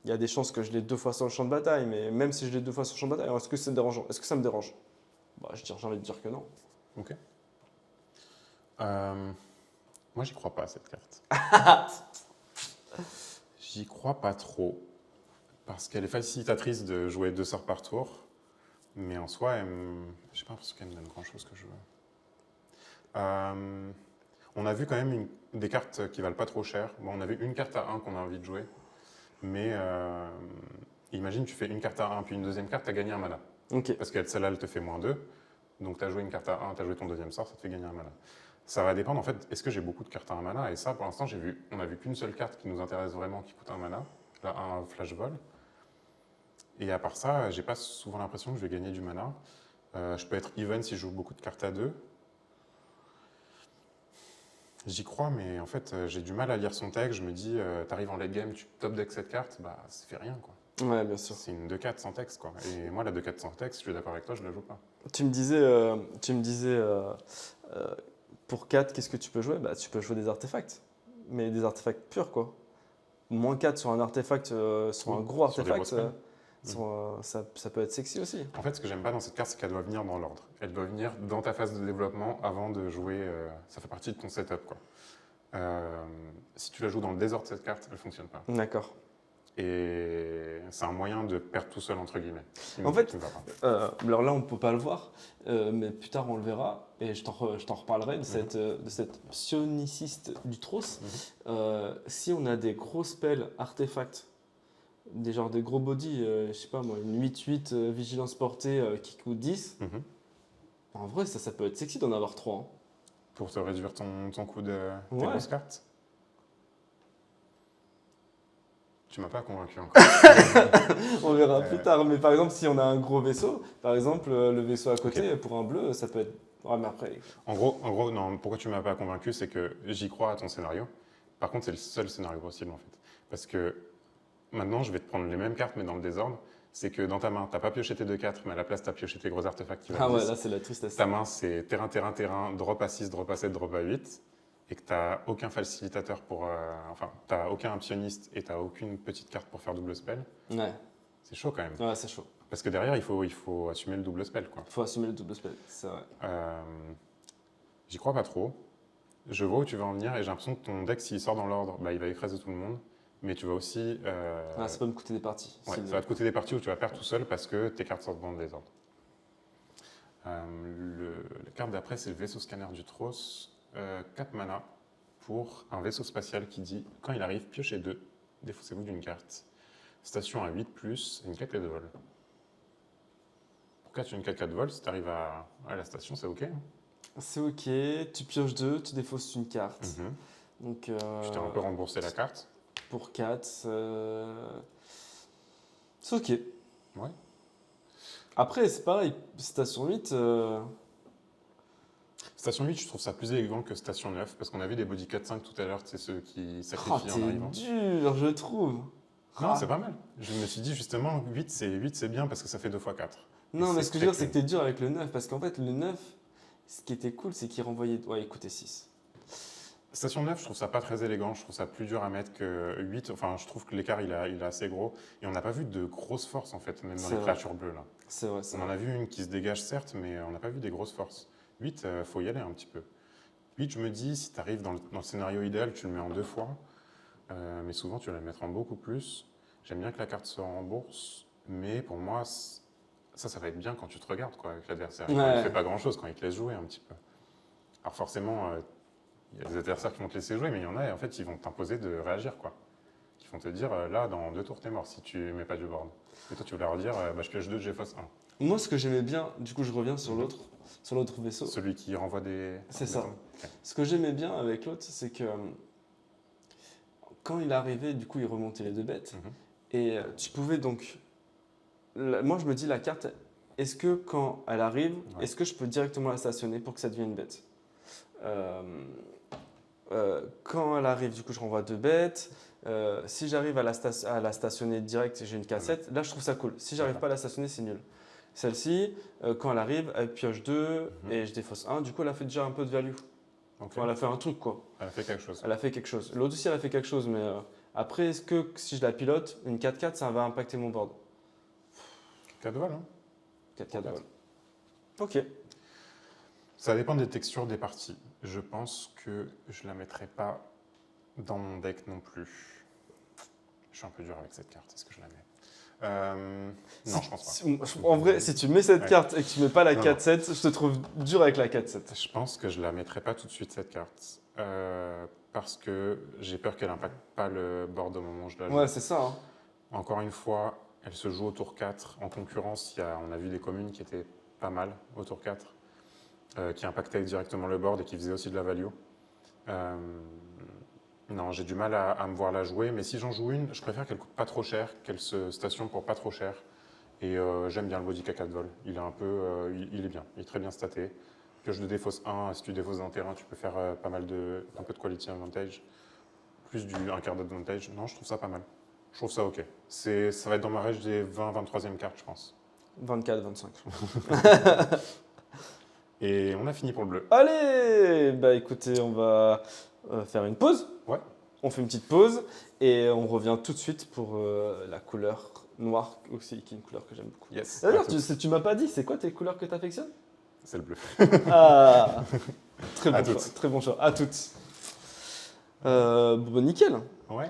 il y a des chances que je l'ai 2 fois sur le champ de bataille, mais même si je l'ai 2 fois sur le champ de bataille, est-ce que c'est dérangeant? Est-ce que ça me dérange? Bah, j'ai envie de dire que non. Ok. Moi, j'y crois pas à cette carte. J'y crois pas trop. Parce qu'elle est facilitatrice de jouer 2 sorts par tour. Mais en soi, j'ai pas l'impression qu'elle me donne grand chose que je veux. On a vu quand même des cartes qui valent pas trop cher. Bon, on avait une carte à 1 qu'on a envie de jouer. Mais imagine, tu fais une carte à 1, puis une deuxième carte, tu as gagné un mana. Ok. Parce que celle-là, elle te fait -2. Donc, tu as joué une carte à 1, tu as joué ton deuxième sort, ça te fait gagner un mana. Ça va dépendre, en fait, est-ce que j'ai beaucoup de cartes à 1 mana? Et ça, pour l'instant, on a vu qu'une seule carte qui nous intéresse vraiment, qui coûte un mana. Là, un flash vol. Et à part ça, j'ai pas souvent l'impression que je vais gagner du mana. Je peux être even si je joue beaucoup de cartes à 2. J'y crois, mais en fait, j'ai du mal à lire son texte. Je me dis, t'arrives en late game, tu top deck cette carte, bah, ça fait rien, quoi. Ouais, bien sûr. C'est une 2-4 sans texte, quoi. Et moi, la 2-4 sans texte, je suis d'accord avec toi, je la joue pas. Tu me disais pour 4, qu'est-ce que tu peux jouer? Bah, tu peux jouer des artefacts, mais des artefacts purs, quoi. -4 sur un artefact, sur Oui, un gros sur des artefact, grosses ça peut être sexy aussi. En fait, ce que j'aime pas dans cette carte, c'est qu'elle doit venir dans l'ordre. Elle doit venir dans ta phase de développement avant de jouer. Ça fait partie de ton setup, quoi. Si tu la joues dans le désordre, cette carte, elle fonctionne pas. D'accord. Et c'est un moyen de perdre tout seul, entre guillemets. En fait, qui me va pas. alors là, on ne peut pas le voir, mais plus tard, on le verra, et je t'en reparlerai de cette psioniciste du Tross. Si on a des gros spells artefacts, des gros body, je sais pas moi, une 8-8 vigilance portée qui coûte 10, Mhm. En vrai, ça peut être sexy d'en avoir 3. Hein. Pour te réduire ton coût de tes Ouais. grosses cartes. Tu m'as pas convaincu encore. On verra plus Euh, tard. Mais par exemple, si on a un gros vaisseau, par exemple, le vaisseau à côté, Ok. pour un bleu, ça peut être. Ouais, mais après. En gros, non, pourquoi tu m'as pas convaincu, c'est que j'y crois à ton scénario. Par contre, c'est le seul scénario possible en fait. Parce que maintenant, je vais te prendre les mêmes cartes, mais dans le désordre. C'est que dans ta main, t'as pas pioché tes 2-4, mais à la place, t'as pioché tes gros artefacts qui valent Ah ouais, 10. là, c'est la tristesse. Ta main, c'est terrain, terrain, terrain, drop à 6, drop à 7, drop à 8. Et que t'as aucun facilitateur pour. Enfin, t'as aucun pionniste et t'as aucune petite carte pour faire double spell. Ouais, C'est chaud quand même. ouais, c'est chaud. Parce que derrière, il faut assumer le double spell, quoi. Faut assumer le double spell, c'est vrai. Euh, J'y crois pas trop. Je vois où tu vas en venir et j'ai l'impression que ton deck, s'il sort dans l'ordre, bah, il va écraser tout le monde. Mais tu vas aussi. Ah, ça peut me coûter des parties. Ouais, C'est ça va te coûter des parties où tu vas perdre tout seul parce que tes cartes sortent dans le désordre. La carte d'après, c'est le vaisseau scanner du Tross. 4 mana pour un vaisseau spatial qui dit quand il arrive, piochez 2, défaussez-vous d'une carte. Station à 8+, une 4 de vol. Pour 4 une 4 de vol, si tu arrives à la station, c'est ok. Hein. C'est ok, tu pioches 2, tu défausses une carte. Mhm. Donc, Je t'ai un peu remboursé la carte. pour 4, c'est ok. Ouais. Après, c'est pareil, station 8, Station 8, je trouve ça plus élégant que Station 9 parce qu'on a vu des body 4-5 tout à l'heure, c'est ceux qui oh, sacrifient en t'es arrivant. dur, je trouve. Non, Ah. c'est pas mal. Je me suis dit justement, 8 c'est bien parce que ça fait 2 fois 4. Non, Et mais c'est ce que je veux dire, très c'est que t'es dur avec le 9, parce qu'en fait, le 9, ce qui était cool, c'est qu'il renvoyait. Ouais, il coûtait 6. Station 9, je trouve ça pas très élégant, je trouve ça plus dur à mettre que 8. Enfin, je trouve que l'écart il est assez gros. Et on n'a pas vu de grosses forces en fait, même dans C'est les vrai. créatures bleues là. C'est vrai, c'est On en vrai. a vu une qui se dégage certes, mais on n'a pas vu des grosses forces. 8, faut y aller un petit peu. 8, je me dis, si tu arrives dans le scénario idéal, tu le mets en 2 fois. Mais souvent, tu vas le mettre en beaucoup plus. J'aime bien que la carte soit en bourse, mais pour moi, ça va être bien quand tu te regardes quoi, avec l'adversaire. Quand il Ouais. ne fait pas grand-chose, quand il te laisse jouer un petit peu. Alors forcément, il y a des adversaires qui vont te laisser jouer, mais il y en a, et en fait, ils vont t'imposer de réagir, quoi. Ils vont te dire, là, dans 2 tours, t'es mort si tu mets pas du board. Et toi, tu vas leur dire, bah, je pioche 2, j'ai fausse 1. Moi, ce que j'aimais bien, du coup, je reviens Mhm. sur l'autre vaisseau. Celui qui renvoie des. C'est des ça. tombes. Ok. Ce que j'aimais bien avec l'autre, c'est que quand il arrivait, du coup, il remontait les 2 bêtes. Mhm. Et tu pouvais donc. Moi, je me dis, la carte, est-ce que quand elle arrive, Ouais. est-ce que je peux directement la stationner pour que ça devienne une bête Euh, Quand elle arrive, du coup, je renvoie 2 bêtes. Si j'arrive à la stationner direct et j'ai une cassette, là, je trouve ça cool. Si j'arrive D'accord. pas à la stationner, c'est nul. Celle-ci, quand elle arrive, elle pioche 2 Mhm. et je défausse 1. Du coup, elle a fait déjà un peu de value. Ok. Enfin, elle a fait un truc, quoi. Elle a fait quelque chose. Elle a fait quelque chose. L'autre aussi, elle a fait quelque chose, mais après, est-ce que si je la pilote, une 4-4, ça va impacter mon board 4 vol, hein. 4-4, Pour voilà. Ok. Ça dépend des textures des parties. Je pense que je la mettrai pas dans mon deck non plus. Je suis un peu dur avec cette carte. Est-ce que je la mets Non, je pense pas. En vrai, si tu mets cette Ouais. carte et que tu mets pas la Non, 4-7, je te trouve dur avec la 4-7. Je pense que je la mettrai pas tout de suite cette carte. Parce que j'ai peur qu'elle impacte pas le board au moment où je la joue. Ouais, c'est ça. Hein. Encore une fois, elle se joue au tour 4. En concurrence, on a vu des communes qui étaient pas mal au tour 4, qui impactaient directement le board et qui faisaient aussi de la value. Non, j'ai du mal à me voir la jouer, mais si j'en joue une, je préfère qu'elle coûte pas trop cher, qu'elle se stationne pour pas trop cher. Et j'aime bien le body caca de vol. Il est un peu, il est bien, il est très bien staté. Pioche de défausse 1, si tu défausses d'un terrain, tu peux faire un peu de quality advantage, plus un quart d'advantage. Non, je trouve ça pas mal. Je trouve ça ok. Ça va être dans ma range des 20-23e cartes, je pense. 24-25. Et on a fini pour le bleu. Allez, bah écoutez, on va faire une pause. Ouais. On fait une petite pause et on revient tout de suite pour la couleur noire aussi, qui est une couleur que j'aime beaucoup. Yes. D'ailleurs, À toutes. tu m'as pas dit, c'est quoi tes couleurs que tu affectionnes? C'est le bleu. Ah, très À bon choix, toutes. très bon choix. À toutes. Bon, nickel. Ouais.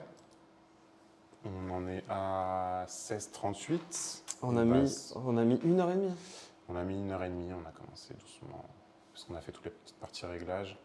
On en est à 16h38. On a mis 1h30. On a mis 1h30, on a commencé doucement, parce qu'on a fait toutes les petites parties réglages.